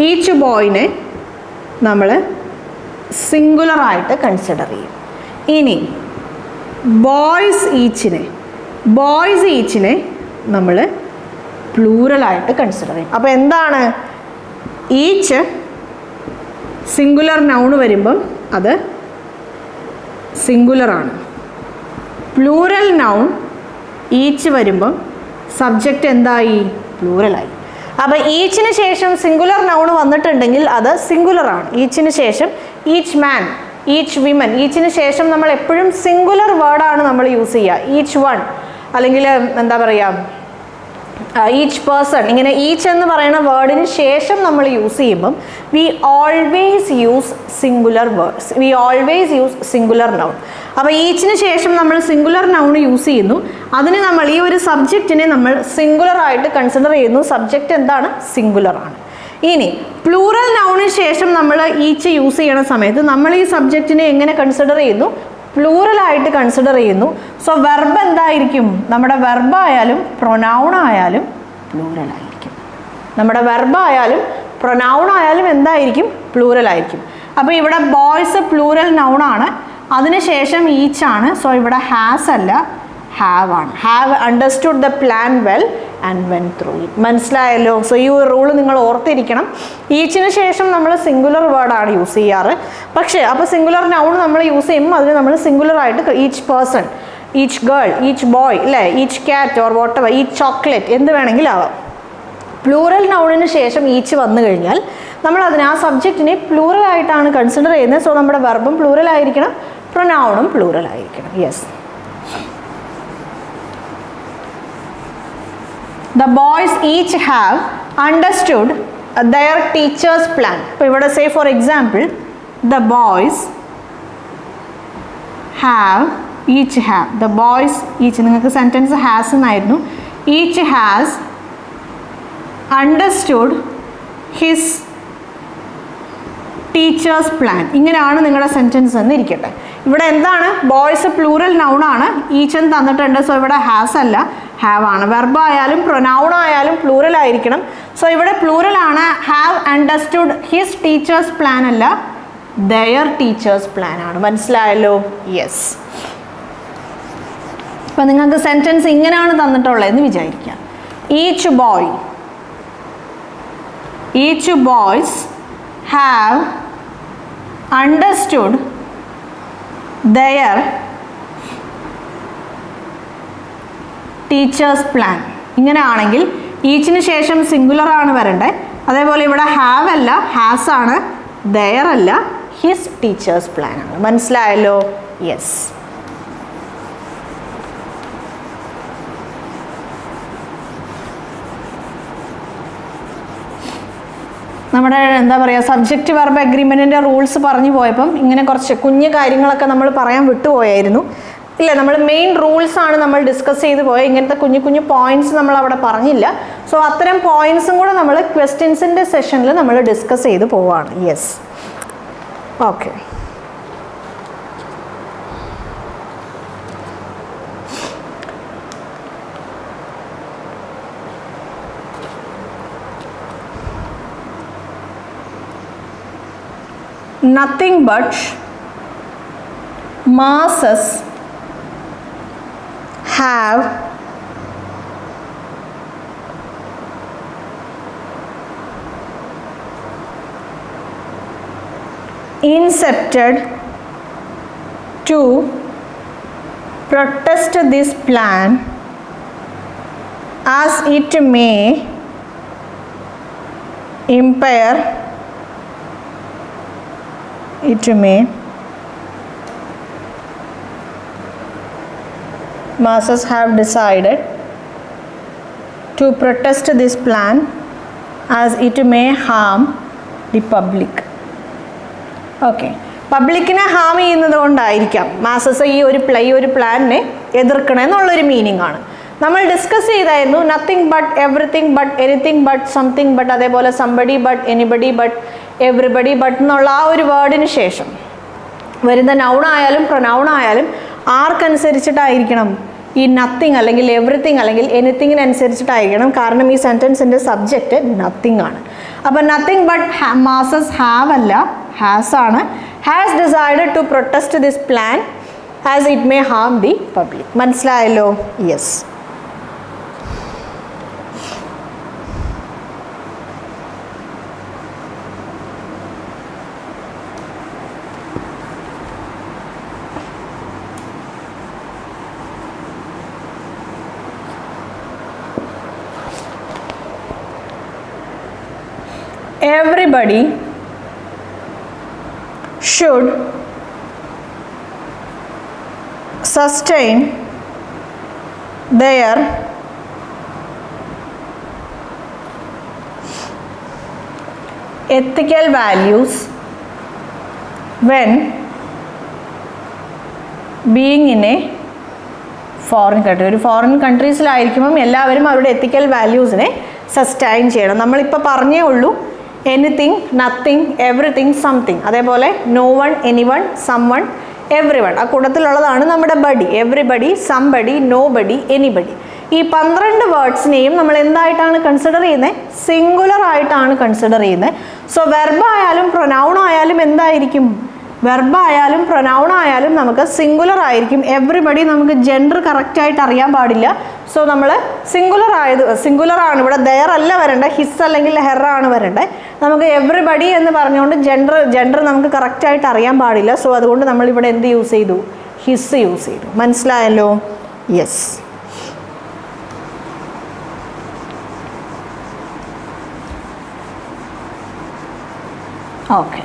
ഈച്ച് ബോയിനെ നമ്മൾ സിംഗുലറായിട്ട് കൺസിഡർ ചെയ്യും. ഇനി ബോയ്സ് ഈച്ചിനെ നമ്മൾ പ്ലൂറലായിട്ട് കൺസിഡർ ചെയ്യും. അപ്പോൾ എന്താണ്? ഈച്ച് സിംഗുലർ നൗൺ വരുമ്പം അത് സിംഗുലറാണ്. പ്ലൂറൽ നൗൺ ഈച്ച് വരുമ്പം സബ്ജക്റ്റ് എന്തായി? പ്ലൂറലായി. അപ്പോൾ ഈച്ചിന് ശേഷം സിംഗുലർ നൗൺ വന്നിട്ടുണ്ടെങ്കിൽ അത് സിംഗുലറാണ്. ഈച്ചിന് ശേഷം ഈച്ച് മാൻ, ഈച്ച് വിമൻ, ഈച്ചിന് ശേഷം നമ്മൾ എപ്പോഴും സിംഗുലർ വേർഡാണ് നമ്മൾ യൂസ് ചെയ്യുക. ഈച്ച് വൺ അല്ലെങ്കിൽ എന്താ പറയുക, ഈച്ച് പേഴ്സൺ, ഇങ്ങനെ ഈച്ച് എന്ന് പറയുന്ന വേർഡിന് ശേഷം നമ്മൾ യൂസ് ചെയ്യുമ്പം we always use singular noun. അപ്പോൾ ഈച്ചിന് ശേഷം നമ്മൾ സിംഗുലർ നൗൺ യൂസ് ചെയ്യുന്നു. അതിന് നമ്മൾ ഈ ഒരു സബ്ജക്റ്റിനെ നമ്മൾ സിംഗുലർ ആയിട്ട് കൺസിഡർ ചെയ്യുന്നു. സബ്ജക്റ്റ് എന്താണ്? സിംഗുലറാണ്. ഇനി പ്ലൂറൽ നൗണിന് ശേഷം നമ്മൾ ഈച്ച് യൂസ് ചെയ്യണ സമയത്ത് നമ്മൾ ഈ സബ്ജക്റ്റിനെ എങ്ങനെ കൺസിഡർ ചെയ്യുന്നു? പ്ലൂറലായിട്ട് കൺസിഡർ ചെയ്യുന്നു. സോ വെർബ് എന്തായിരിക്കും? നമ്മുടെ വെർബായാലും പ്രൊനൗൺ ആയാലും പ്ലൂറലായിരിക്കും. നമ്മുടെ വെർബായാലും പ്രൊനൗൺ ആയാലും എന്തായിരിക്കും? പ്ലൂറലായിരിക്കും. അപ്പോൾ ഇവിടെ ബോയ്സ് പ്ലൂറൽ നൗണാണ്, അതിനുശേഷം ഈച്ചാണ്. സോ ഇവിടെ ഹാസ് അല്ല, ഹാവ് ആണ്. Have understood the plan well and went through it. മനസ്സിലായല്ലോ? സോ ഈ ഒരു റൂള് നിങ്ങൾ ഓർത്തിരിക്കണം. ഈച്ചിന് ശേഷം നമ്മൾ സിംഗുലർ വേർഡാണ് യൂസ് ചെയ്യാറ്. പക്ഷേ അപ്പോൾ സിംഗുലർ നൗൺ നമ്മൾ യൂസ് ചെയ്യുമ്പോൾ അതിന് നമ്മൾ സിംഗുലർ ആയിട്ട് each person, each girl, each boy, അല്ലേ, each cat or whatever, each chocolate എന്ത് വേണമെങ്കിലും ആവാം. പ്ലൂറൽ നൗണിന് ശേഷം ഈച്ച് വന്നു കഴിഞ്ഞാൽ നമ്മൾ അതിന് ആ സബ്ജക്റ്റിനെ പ്ലൂറൽ ആയിട്ടാണ് കൺസിഡർ ചെയ്യുന്നത്. സോ നമ്മുടെ വെർബും പ്ലൂറൽ ആയിരിക്കണം, പ്രൊനൗണും പ്ലൂറൽ ആയിരിക്കണം. Yes. The boys each have understood their teacher's plan. ഇപ്പോൾ ഇവിടെ say for example, the boys have, each have, the boys each, നിങ്ങൾക്ക് സെൻറ്റൻസ് ഹാസ് എന്നായിരുന്നു. each has understood his teachers plan. ഇങ്ങനെയാണ് നിങ്ങളുടെ sentence എന്ന് ഇരിക്കട്ടെ. ഇവിടെ എന്താണ്, ബോയ്സ് പ്ലൂറൽ നൗണാണ്, ഈച്ച് എന്ന് തന്നിട്ടുണ്ട്. സോ ഇവിടെ ഹാസ് അല്ല, ഹാവ് ആണ്. വെർബ് ആയാലും പ്രൊനൗൺ ആയാലും പ്ലൂറൽ ആയിരിക്കണം. സോ ഇവിടെ പ്ലൂറൽ ആണ്. Have understood his teachers plan അല്ല, ദയർ ടീച്ചേഴ്സ് പ്ലാൻ ആണ്. മനസ്സിലായല്ലോ? യെസ്. അപ്പം നിങ്ങൾക്ക് സെൻറ്റൻസ് ഇങ്ങനെയാണ് തന്നിട്ടുള്ളതെന്ന് വിചാരിക്കാം. Each boy, each boys have understood their teacher's plan. ഇങ്ങനെയാണെങ്കിൽ ഈച്ചിന് ശേഷം സിംഗുലർ ആണ് വരണ്ടേ. അതേപോലെ ഇവിടെ ഹാവ് അല്ല, ഹാസ് ആണ്, ദയർ അല്ല, ഹിസ് ടീച്ചേഴ്സ് പ്ലാൻ ആണ്. മനസ്സിലായല്ലോ? യെസ്. നമ്മുടെ എന്താ പറയുക, സബ്ജക്റ്റ് വെർബ് അഗ്രിമെൻറ്റിൻ്റെ റൂൾസ് പറഞ്ഞു പോയപ്പം ഇങ്ങനെ കുറച്ച് കുഞ്ഞു കാര്യങ്ങളൊക്കെ നമ്മൾ പറയാൻ വിട്ടുപോയായിരുന്നു. ഇല്ല, നമ്മൾ മെയിൻ റൂൾസാണ് നമ്മൾ ഡിസ്കസ് ചെയ്ത് പോയത്. ഇങ്ങനത്തെ കുഞ്ഞു കുഞ്ഞു പോയിന്റ്സ് നമ്മൾ അവിടെ പറഞ്ഞില്ല. സോ അത്തരം പോയിന്റ്സും കൂടെ നമ്മൾ ക്വസ്റ്റ്യൻസിൻ്റെ സെഷനിൽ നമ്മൾ ഡിസ്കസ് ചെയ്ത് പോവാണ്. Yes. Okay. Nothing but masses have incepted to protest this plan as it may impair, it may, masses have decided to protest this plan as it may harm the public. Okay. പബ്ലിക്കിനെ harm ചെയ്യുന്നത് കൊണ്ടായിരിക്കാം masses ഈ ഒരു പ്ലാനിനെ എതിർക്കണമെന്നുള്ളൊരു meaning ആണ്. നമ്മൾ discuss ചെയ്തായിരുന്നു nothing but, everything but, anything but, something but, അതേപോലെ somebody but, anybody but, everybody but എന്നുള്ള ആ ഒരു വേർഡിന് ശേഷം വരുന്ന നൗൺ ആയാലും പ്രൊനൗൺ ആയാലും ആർക്കനുസരിച്ചിട്ടായിരിക്കണം, ഈ നത്തിങ് അല്ലെങ്കിൽ എവറിത്തിങ് അല്ലെങ്കിൽ എനിത്തിങ്ങിനനുസരിച്ചിട്ടായിരിക്കണം. കാരണം ഈ സെൻറ്റൻസിൻ്റെ സബ്ജക്റ്റ് നത്തിങ് ആണ്. അപ്പോൾ നത്തിങ് ബട്ട് മാസസ് ഹാവ് അല്ല, ഹാസ് ആണ്. Has decided to protest this plan as it may harm the public. മനസ്സിലായല്ലോ? Yes. Everybody should sustain their ethical values when being in a foreign country. ഒരു foreign കൺട്രീസിലായിരിക്കുമ്പം എല്ലാവരും അവരുടെ ethical വാല്യൂസിനെ sustain ചെയ്യണം. നമ്മളിപ്പോൾ പറഞ്ഞേ ഉള്ളൂ എനിത്തിങ്, നത്തിങ്, എവറിത്തിങ്, സംതിങ്. അതേപോലെ no one, anyone, someone, everyone. ആ കൂട്ടത്തിലുള്ളതാണ് നമ്മുടെ body. Everybody, somebody, nobody, anybody. ഈ 12 വേർഡ്സിനെയും നമ്മൾ എന്തായിട്ടാണ് കൺസിഡർ ചെയ്യുന്നത്? സിംഗുലർ ആയിട്ടാണ് കൺസിഡർ ചെയ്യുന്നത്. സോ വെർബ് ആയാലും പ്രൊനൗൺ ആയാലും എന്തായിരിക്കും? വെർബായാലും പ്രൊനൗൺ ആയാലും നമുക്ക് സിംഗുലർ ആയിരിക്കും. എവറിബഡി നമുക്ക് ജെൻഡർ കറക്റ്റായിട്ട് അറിയാൻ പാടില്ല. സോ നമ്മൾ സിംഗുലർ ആണ് ഇവിടെ, ദെയർ അല്ല വരേണ്ടത്, ഹിസ് അല്ലെങ്കിൽ ഹെർ ആണ് വരേണ്ടത്. നമുക്ക് എവറിബഡി എന്ന് പറഞ്ഞുകൊണ്ട് ജെൻഡർ നമുക്ക് കറക്റ്റായിട്ട് അറിയാൻ പാടില്ല. സോ അതുകൊണ്ട് നമ്മളിവിടെ എന്ത് യൂസ് ചെയ്തു? ഹിസ് യൂസ് ചെയ്തു. മനസ്സിലായല്ലോ? Yes. Okay.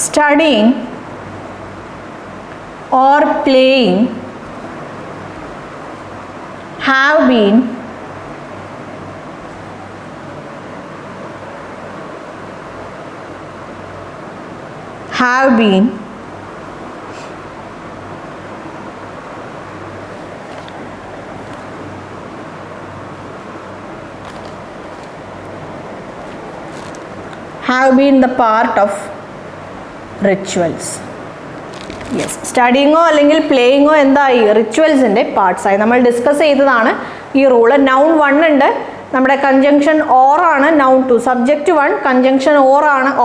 Studying or playing have been the part of rituals. Yes, സ്റ്റഡിങ്ങോ അല്ലെങ്കിൽ പ്ലേയിങ്ങോ എന്തായി? റിച്വൽസിൻ്റെ പാർട്സായി. നമ്മൾ ഡിസ്കസ് ചെയ്തതാണ് ഈ റൂള്. നൗൺ 1 ഉണ്ട്, നമ്മുടെ കൺജങ്ഷൻ ഓർ ആണ്. നൗൺ 2, സബ്ജക്റ്റ് 1 കൺജങ്ഷൻ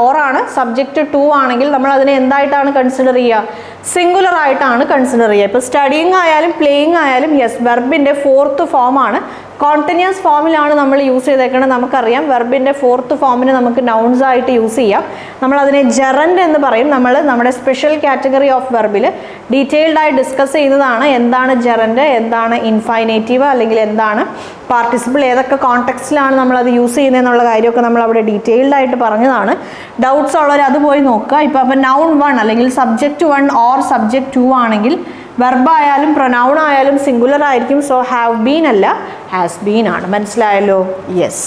ഓറാണ്. സബ്ജക്റ്റ് 2 ആണെങ്കിൽ നമ്മൾ അതിനെ എന്തായിട്ടാണ് കൺസിഡർ ചെയ്യുക? സിംഗുലർ ആയിട്ടാണ് കൺസിഡർ ചെയ്യുക. ഇപ്പോൾ സ്റ്റഡിയിങ് ആയാലും പ്ലേയിങ് ആയാലും യെസ്, വെർബിൻ്റെ 4th ഫോമാണ്. കോണ്ടിന്യൂസ് ഫോമിലാണ് നമ്മൾ യൂസ് ചെയ്തേക്കുന്നത്. നമുക്കറിയാം വെർബിൻ്റെ 4th ഫോമിന് നമുക്ക് നൗൺസ് ആയിട്ട് യൂസ് ചെയ്യാം. നമ്മളതിനെ ജെറൻഡ് എന്ന് പറയും. നമ്മുടെ സ്പെഷ്യൽ കാറ്റഗറി ഓഫ് വെർബിൽ ഡീറ്റെയിൽഡായി ഡിസ്കസ് ചെയ്തതാണ്. എന്താണ് ജെറൻഡ്, എന്താണ് ഇൻഫൈനേറ്റീവ്, അല്ലെങ്കിൽ എന്താണ് പാർട്ടിസിപ്പിൾ, ഏതൊക്കെ കോണ്ടെക്സ്റ്റിലാണ് നമ്മളത് യൂസ് ചെയ്യുന്നതെന്നുള്ള കാര്യമൊക്കെ നമ്മൾ അവിടെ ഡീറ്റെയിൽഡായിട്ട് പറഞ്ഞതാണ്. ഡൗട്ട്സ് ഉള്ളവർ അത് പോയി നോക്കുക. ഇപ്പോൾ നൗൺ 1 അല്ലെങ്കിൽ സബ്ജക്റ്റ് 1 ഓർ സബ്ജക്റ്റ് 2 ആണെങ്കിൽ വെർബായാലും പ്രൊനൗൺ ആയാലും സിംഗുലർ ആയിരിക്കും. സോ ഹാവ് ബീൻ അല്ല, ഹാസ് ബീൻ ആണ്. മനസ്സിലായല്ലോ? Yes.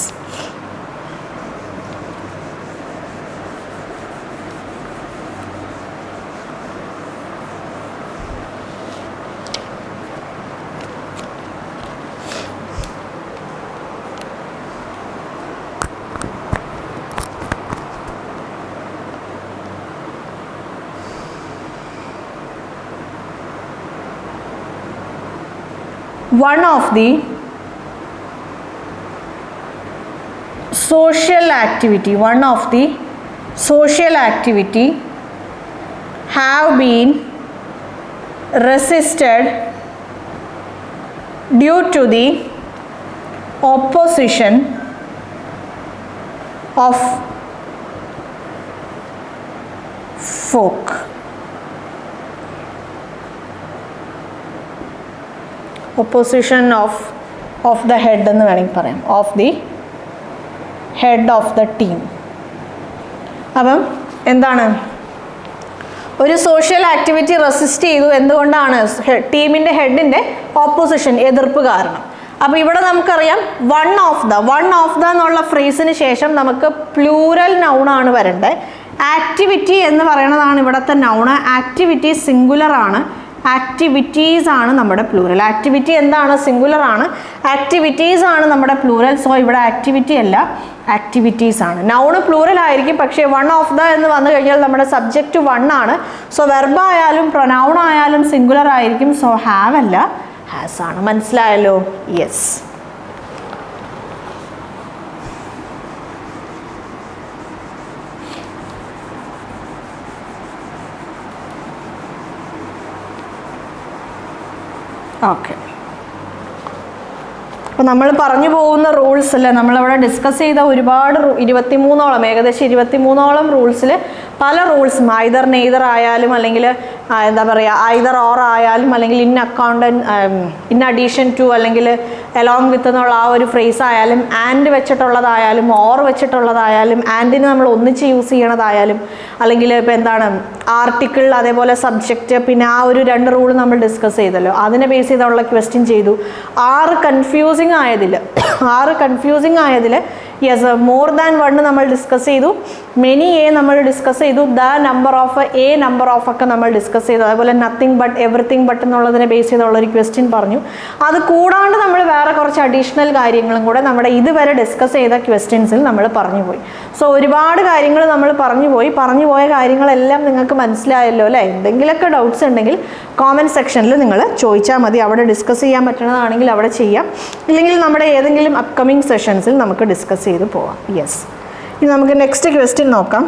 One of the social activity have been resisted due to the opposition of folk. Opposition of the head എന്ന് വേണമെങ്കിൽ പറയാം, of the head of the team. അപ്പം എന്താണ്? ഒരു സോഷ്യൽ ആക്ടിവിറ്റി റെസിസ്റ്റ് ചെയ്തു. എന്തുകൊണ്ടാണ്? ടീമിൻ്റെ ഹെഡിൻ്റെ ഓപ്പോസിഷൻ, എതിർപ്പ് കാരണം. അപ്പോൾ ഇവിടെ നമുക്കറിയാം വൺ ഓഫ് ദ എന്നുള്ള ഫ്രേസിന് ശേഷം നമുക്ക് പ്ലൂറൽ നൗണാണ് വരേണ്ടത്. ആക്ടിവിറ്റി എന്ന് പറയുന്നതാണ് ഇവിടുത്തെ നൗണ്. ആക്ടിവിറ്റി സിംഗുലർ ആണ്. ആക്ടിവിറ്റീസ് ആണ് നമ്മുടെ പ്ലൂറൽ. ആക്ടിവിറ്റി എന്താണ്? സിംഗുലർ ആണ്. ആക്ടിവിറ്റീസ് ആണ് നമ്മുടെ പ്ലൂറൽ. സോ ഇവിടെ ആക്ടിവിറ്റി അല്ല, ആക്ടിവിറ്റീസ് ആണ്. നൗണ് പ്ലൂറൽ ആയിരിക്കും, പക്ഷേ വൺ ഓഫ് ദ എന്ന് വന്നു കഴിഞ്ഞാൽ നമ്മുടെ സബ്ജക്റ്റ് 1 ആണ്. സോ വെർബ് ആയാലും പ്രൊനൗൺ ആയാലും സിംഗുലർ ആയിരിക്കും. സോ ഹാവ് അല്ല, ഹാസ് ആണ്. മനസ്സിലായല്ലോ? യെസ്. ഓക്കെ. അപ്പോൾ നമ്മൾ പറഞ്ഞു പോകുന്ന റൂൾസ് അല്ലേ, നമ്മളവിടെ ഡിസ്കസ് ചെയ്ത ഒരുപാട് 23ഓളം, ഏകദേശം 23ഓളം റൂൾസിൽ പല റൂൾസും ഐദർ നെയ്തർ ആയാലും, അല്ലെങ്കിൽ എന്താ പറയുക, ഐദർ ഓർ ആയാലും, അല്ലെങ്കിൽ ഇൻ അഡീഷൻ ടു, അല്ലെങ്കിൽ എലോങ് വിത്ത് എന്നുള്ള ആ ഒരു ഫ്രേസ് ആയാലും, ആൻഡ് വെച്ചിട്ടുള്ളതായാലും, ഓർ വെച്ചിട്ടുള്ളതായാലും, ആൻഡിന് നമ്മൾ ഒന്നിച്ച് യൂസ് ചെയ്യണതായാലും, അല്ലെങ്കിൽ ഇപ്പോൾ എന്താണ് ആർട്ടിക്കിൾ, അതേപോലെ സബ്ജക്റ്റ്, പിന്നെ ആ ഒരു 2 റൂൾ നമ്മൾ ഡിസ്കസ് ചെയ്തല്ലോ, അതിനെ ബേസ് ചെയ്തുള്ള ക്വസ്റ്റ്യൻ ചെയ്തു. 6 കൺഫ്യൂസിങ് ആയതിൽ യെസ്, മോർ ദാൻ വൺ നമ്മൾ ഡിസ്കസ് ചെയ്തു, മെനി എ നമ്മൾ ഡിസ്കസ് ചെയ്തു, the number of a number of ഒക്കെ നമ്മൾ ഡിസ്കസ് ചെയ്തു. അതുപോലെ നത്തിങ് ബട്ട് എവറിത്തിങ് ബട്ട് എന്നുള്ളതിനെ ബേസ് ചെയ്തുള്ള ഒരു ക്വസ്റ്റ്യൻ പറഞ്ഞു. അത് കൂടാണ്ട് നമ്മൾ വേറെ കുറച്ച് അഡീഷണൽ കാര്യങ്ങളും കൂടെ നമ്മുടെ ഇതുവരെ ഡിസ്കസ് ചെയ്ത ക്വസ്റ്റ്യൻസിൽ നമ്മൾ പറഞ്ഞു പോയി. സോ ഒരുപാട് കാര്യങ്ങൾ നമ്മൾ പറഞ്ഞു പോയ കാര്യങ്ങളെല്ലാം നിങ്ങൾക്ക് മനസ്സിലായല്ലോ അല്ലേ? എന്തെങ്കിലുമൊക്കെ ഡൗട്ട്സ് ഉണ്ടെങ്കിൽ കോമൻറ്റ് സെക്ഷനിൽ നിങ്ങൾ ചോദിച്ചാൽ മതി. അവിടെ ഡിസ്കസ് ചെയ്യാൻ പറ്റുന്നതാണെങ്കിൽ അവിടെ ചെയ്യാം, ഇല്ലെങ്കിൽ നമ്മുടെ ഏതെങ്കിലും അപ്കമിങ് സെഷൻസിൽ നമുക്ക് ഡിസ്കസ് ചെയ്ത് പോവാം. യെസ്, ഇനി നമുക്ക് നെക്സ്റ്റ് ക്വസ്റ്റ്യൻ നോക്കാം.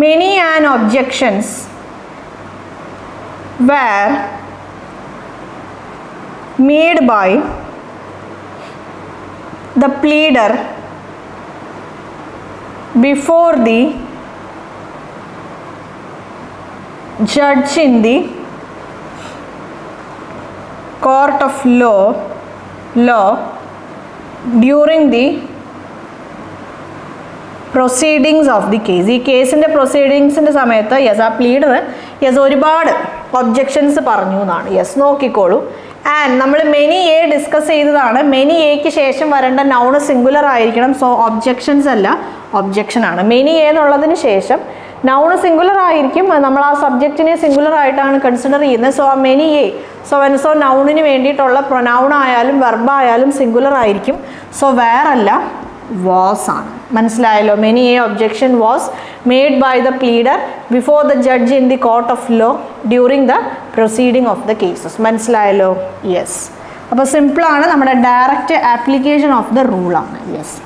Many and objections were made by the pleader before the judge in the court of law during the proceedings of the case. ഈ കേസിൻ്റെ പ്രൊസീഡിങ്സിൻ്റെ സമയത്ത് യെസ് ആ പ്ലീഡർ യെസ് ഒരുപാട് ഒബ്ജെക്ഷൻസ് പറഞ്ഞു എന്നാണ്. യെസ്, നോക്കിക്കോളൂ. ആൻഡ് നമ്മൾ മെനി എ ഡിസ്കസ് ചെയ്തതാണ്. മെനി എക്ക് ശേഷം വരേണ്ട നൗണ് സിംഗുലർ ആയിരിക്കണം. സോ ഒബ്ജെക്ഷൻസ് അല്ല, ഒബ്ജെക്ഷൻ ആണ്. മെനി എ എന്നുള്ളതിന് ശേഷം നൗണ് സിംഗുലർ ആയിരിക്കും, നമ്മൾ ആ സബ്ജക്റ്റിനെ സിംഗുലർ ആയിട്ടാണ് കൺസിഡർ ചെയ്യുന്നത്. സോ ആ മെനി എ സോ നൗണിന് വേണ്ടിയിട്ടുള്ള പ്രൊനൗൺ ആയാലും വെർബായാലും സിംഗുലർ ആയിരിക്കും. സോ വേറല്ല, വാസ് ആണ്. മനസ്സിലായല്ലോ? Many a objection was made by the pleader before the judge in the court of law during the proceeding of the cases. മനസ്സിലായല്ലോ? യെസ്. അപ്പോൾ സിമ്പിളാണ്, നമ്മുടെ ഡയറക്റ്റ് ആപ്ലിക്കേഷൻ ഓഫ് ദ റൂളാണ്. Yes.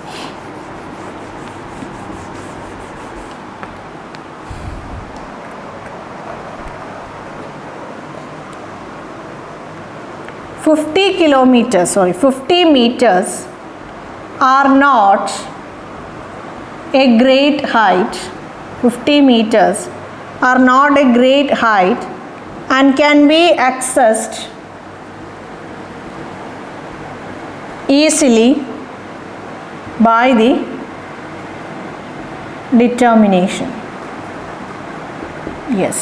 $50 meters are not a great height. 50 meters are not a great height and can be accessed easily by the determination. Yes.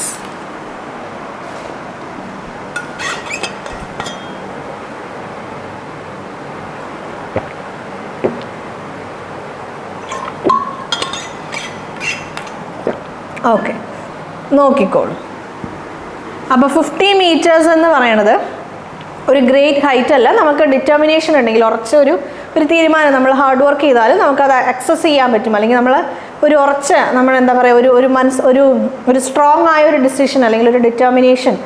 Okay, നോക്കിക്കോളൂ. അപ്പോൾ 50 metres എന്ന് പറയണത് ഒരു ഗ്രേറ്റ് ഹൈറ്റ് അല്ല. നമുക്ക് ഡിറ്റർമിനേഷൻ ഉണ്ടെങ്കിൽ, ഒരു തീരുമാനം നമ്മൾ ഹാർഡ് വർക്ക് ചെയ്താൽ നമുക്കത് അക്സസ് ചെയ്യാൻ പറ്റും. അല്ലെങ്കിൽ നമ്മൾ നമ്മൾ എന്താ പറയുക, ഒരു സ്ട്രോങ് ആയ ഒരു ഡിസിഷൻ അല്ലെങ്കിൽ ഒരു ഡിറ്റർമിനേഷൻ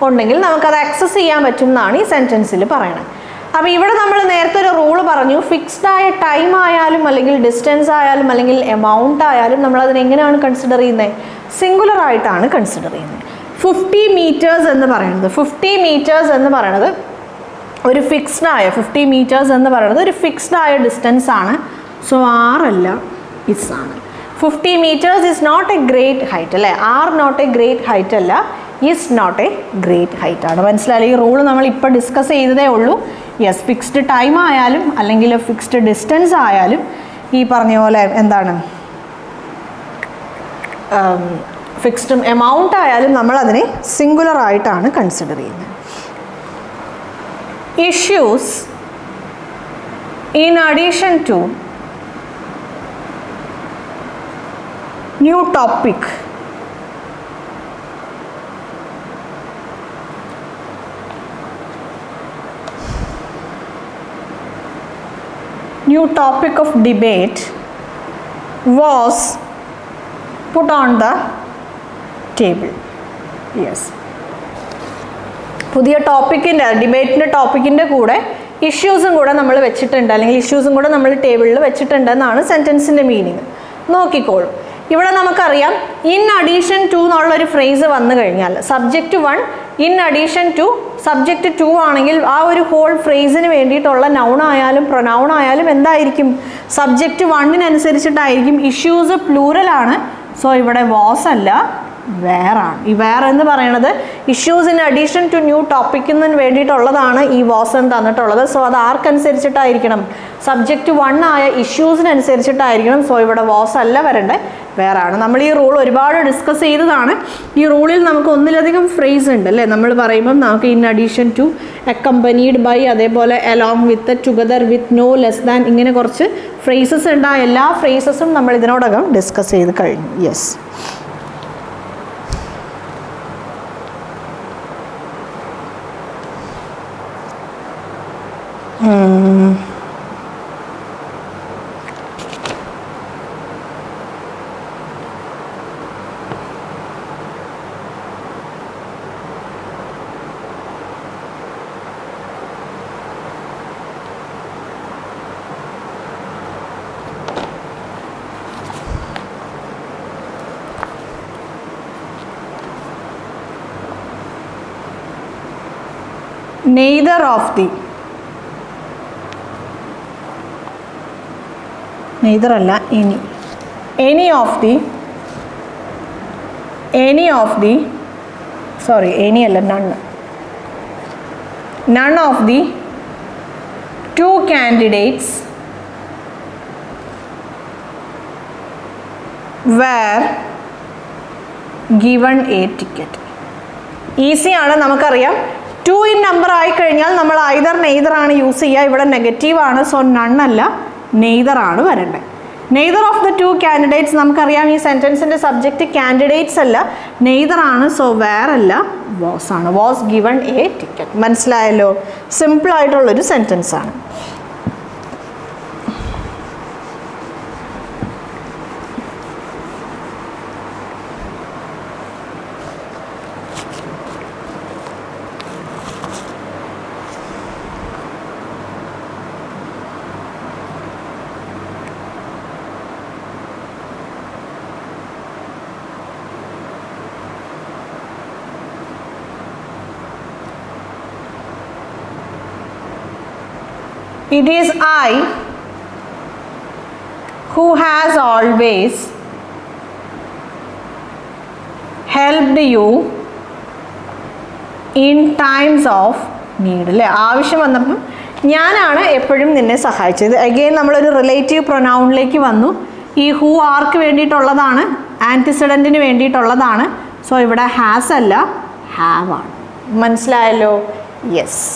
ഉണ്ടെങ്കിൽ നമുക്കത് അക്സസ് ചെയ്യാൻ പറ്റും എന്നാണ് ഈ സെൻറ്റൻസിൽ പറയണത്. അപ്പോൾ ഇവിടെ നമ്മൾ നേരത്തെ ഒരു റൂള് പറഞ്ഞു, ഫിക്സ്ഡ് ആയ ടൈം ആയാലും അല്ലെങ്കിൽ ഡിസ്റ്റൻസ് ആയാലും അല്ലെങ്കിൽ എമൗണ്ട് ആയാലും നമ്മളതിനെ എങ്ങനെയാണ് കൺസിഡർ ചെയ്യുന്നത്? സിംഗുലർ ആയിട്ടാണ് കൺസിഡർ ചെയ്യുന്നത്. 50 മീറ്റേഴ്സ് എന്ന് പറയുന്നത് ഒരു ഫിക്സ്ഡ് ആയ 50 മീറ്റേഴ്സ് എന്ന് പറയുന്നത് ഒരു ഫിക്സ്ഡ് ആയ ഡിസ്റ്റൻസ് ആണ്. സോ ആറല്ല, ഇസ് ആണ്. 50 meters is not a great height അല്ലേ? Are not a great height അല്ല, is not a great height ആണ്. മനസ്സിലായി? ഈ റൂള് നമ്മൾ ഇപ്പോൾ ഡിസ്കസ് ചെയ്തതേ ഉള്ളൂ. യെസ്, ഫിക്സ്ഡ് ടൈം ആയാലും അല്ലെങ്കിൽ ഫിക്സ്ഡ് ഡിസ്റ്റൻസ് ആയാലും ഈ പറഞ്ഞ പോലെ എന്താണ്, ഫിക്സ്ഡ് എമൗണ്ട് ആയാലും നമ്മളതിനെ സിംഗുലർ ആയിട്ടാണ് കൺസിഡർ ചെയ്യുന്നത്. Issues in addition to new topic of debate was put on the table. Yes. പുതിയ ടോപ്പിക്കിൻ്റെ ഡിബേറ്റിൻ്റെ ടോപ്പിക്കിൻ്റെ കൂടെ ഇഷ്യൂസും കൂടെ നമ്മൾ വെച്ചിട്ടുണ്ട്, അല്ലെങ്കിൽ ഇഷ്യൂസും കൂടെ നമ്മൾ ടേബിളിൽ വെച്ചിട്ടുണ്ടെന്നാണ് സെൻറ്റൻസിൻ്റെ മീനിങ്. നോക്കിക്കോളൂ. ഇവിടെ നമുക്കറിയാം ഇൻ അഡീഷൻ ടു എന്നുള്ളൊരു ഫ്രേസ് വന്നു കഴിഞ്ഞാൽ subject 1 in addition to subject 2 ആണെങ്കിൽ ആ ഒരു ഹോൾ ഫ്രേസിന് വേണ്ടിയിട്ടുള്ള നൗൺ ആയാലും പ്രൊനൗൺ ആയാലും എന്തായിരിക്കും? സബ്ജക്റ്റ് 1 അനുസരിച്ചിട്ടായിരിക്കും. ഇഷ്യൂസ് പ്ലൂറലാണ്. സോ ഇവിടെ വാസ് അല്ല, വേറാണ്. ഈ വേർ എന്ന് പറയുന്നത് issues in addition to new ടോപ്പിക്കിന് വേണ്ടിയിട്ടുള്ളതാണ് ഈ വാസ് എന്ന് തന്നിട്ടുള്ളത്. സോ അത് ആർക്കനുസരിച്ചിട്ടായിരിക്കണം? സബ്ജക്റ്റ് 1 ആയ ഇഷ്യൂസിനനുസരിച്ചിട്ടായിരിക്കണം. സോ ഇവിടെ വാസ് അല്ല വരണ്ടേ, വേറാണ്. നമ്മൾ ഈ റൂൾ ഒരുപാട് ഡിസ്കസ് ചെയ്തതാണ്. ഈ റൂളിൽ നമുക്ക് ഒന്നിലധികം ഫ്രേസ് ഉണ്ട് അല്ലേ? നമ്മൾ പറയുമ്പം നമുക്ക് in addition to, accompanied by, അതേപോലെ along with, together with, no less than, ഇങ്ങനെ കുറച്ച് ഫ്രേസസ് ഉണ്ട്. ആ എല്ലാ ഫ്രേസസും നമ്മൾ ഇതിനോടകം ഡിസ്കസ് ചെയ്ത് കഴിഞ്ഞു. Yes. neither of the, neither അല്ല, any of the, sorry, any അല്ല, none of the 2 candidates were given a ticket. Easy ആണ്, നമുക്കറിയാം. 2 in നമ്പർ ആയി കഴിഞ്ഞാൽ നമ്മൾ ഐദർ നെയ്തർ ആണ് യൂസ് ചെയ്യുക. ഇവിടെ നെഗറ്റീവ് ആണ്, സോ നൺ അല്ല, നെയ്തർ ആണ് വരേണ്ടത്. നെയ്തർ ഓഫ് ദ 2 കാൻഡിഡേറ്റ്സ്, നമുക്കറിയാം ഈ സെൻറ്റൻസിൻ്റെ സബ്ജക്റ്റ് കാൻഡിഡേറ്റ്സ് അല്ല, നെയ്തർ ആണ്. സോ വേറല്ല, വാസ് ആണ്. Was given A ticket. മനസ്സിലായല്ലോ? സിമ്പിൾ ആയിട്ടുള്ളൊരു സെൻറ്റൻസ് ആണ്. It is I who has always helped you in times of need. അല്ലേ? ആവശ്യം വന്നപ്പം ഞാനാണ് എപ്പോഴും നിന്നെ സഹായിച്ചത്. അഗെയിൻ നമ്മളൊരു റിലേറ്റീവ് പ്രൊനൗണിലേക്ക് വന്നു. ഈ ഹൂ ആർക്ക് വേണ്ടിയിട്ടുള്ളതാണ്? ആൻറ്റിസിഡൻറ്റിന് വേണ്ടിയിട്ടുള്ളതാണ്. സോ ഇവിടെ ഹാസ് അല്ല, ഹാവ് ആണ്. മനസ്സിലായല്ലോ? യെസ്.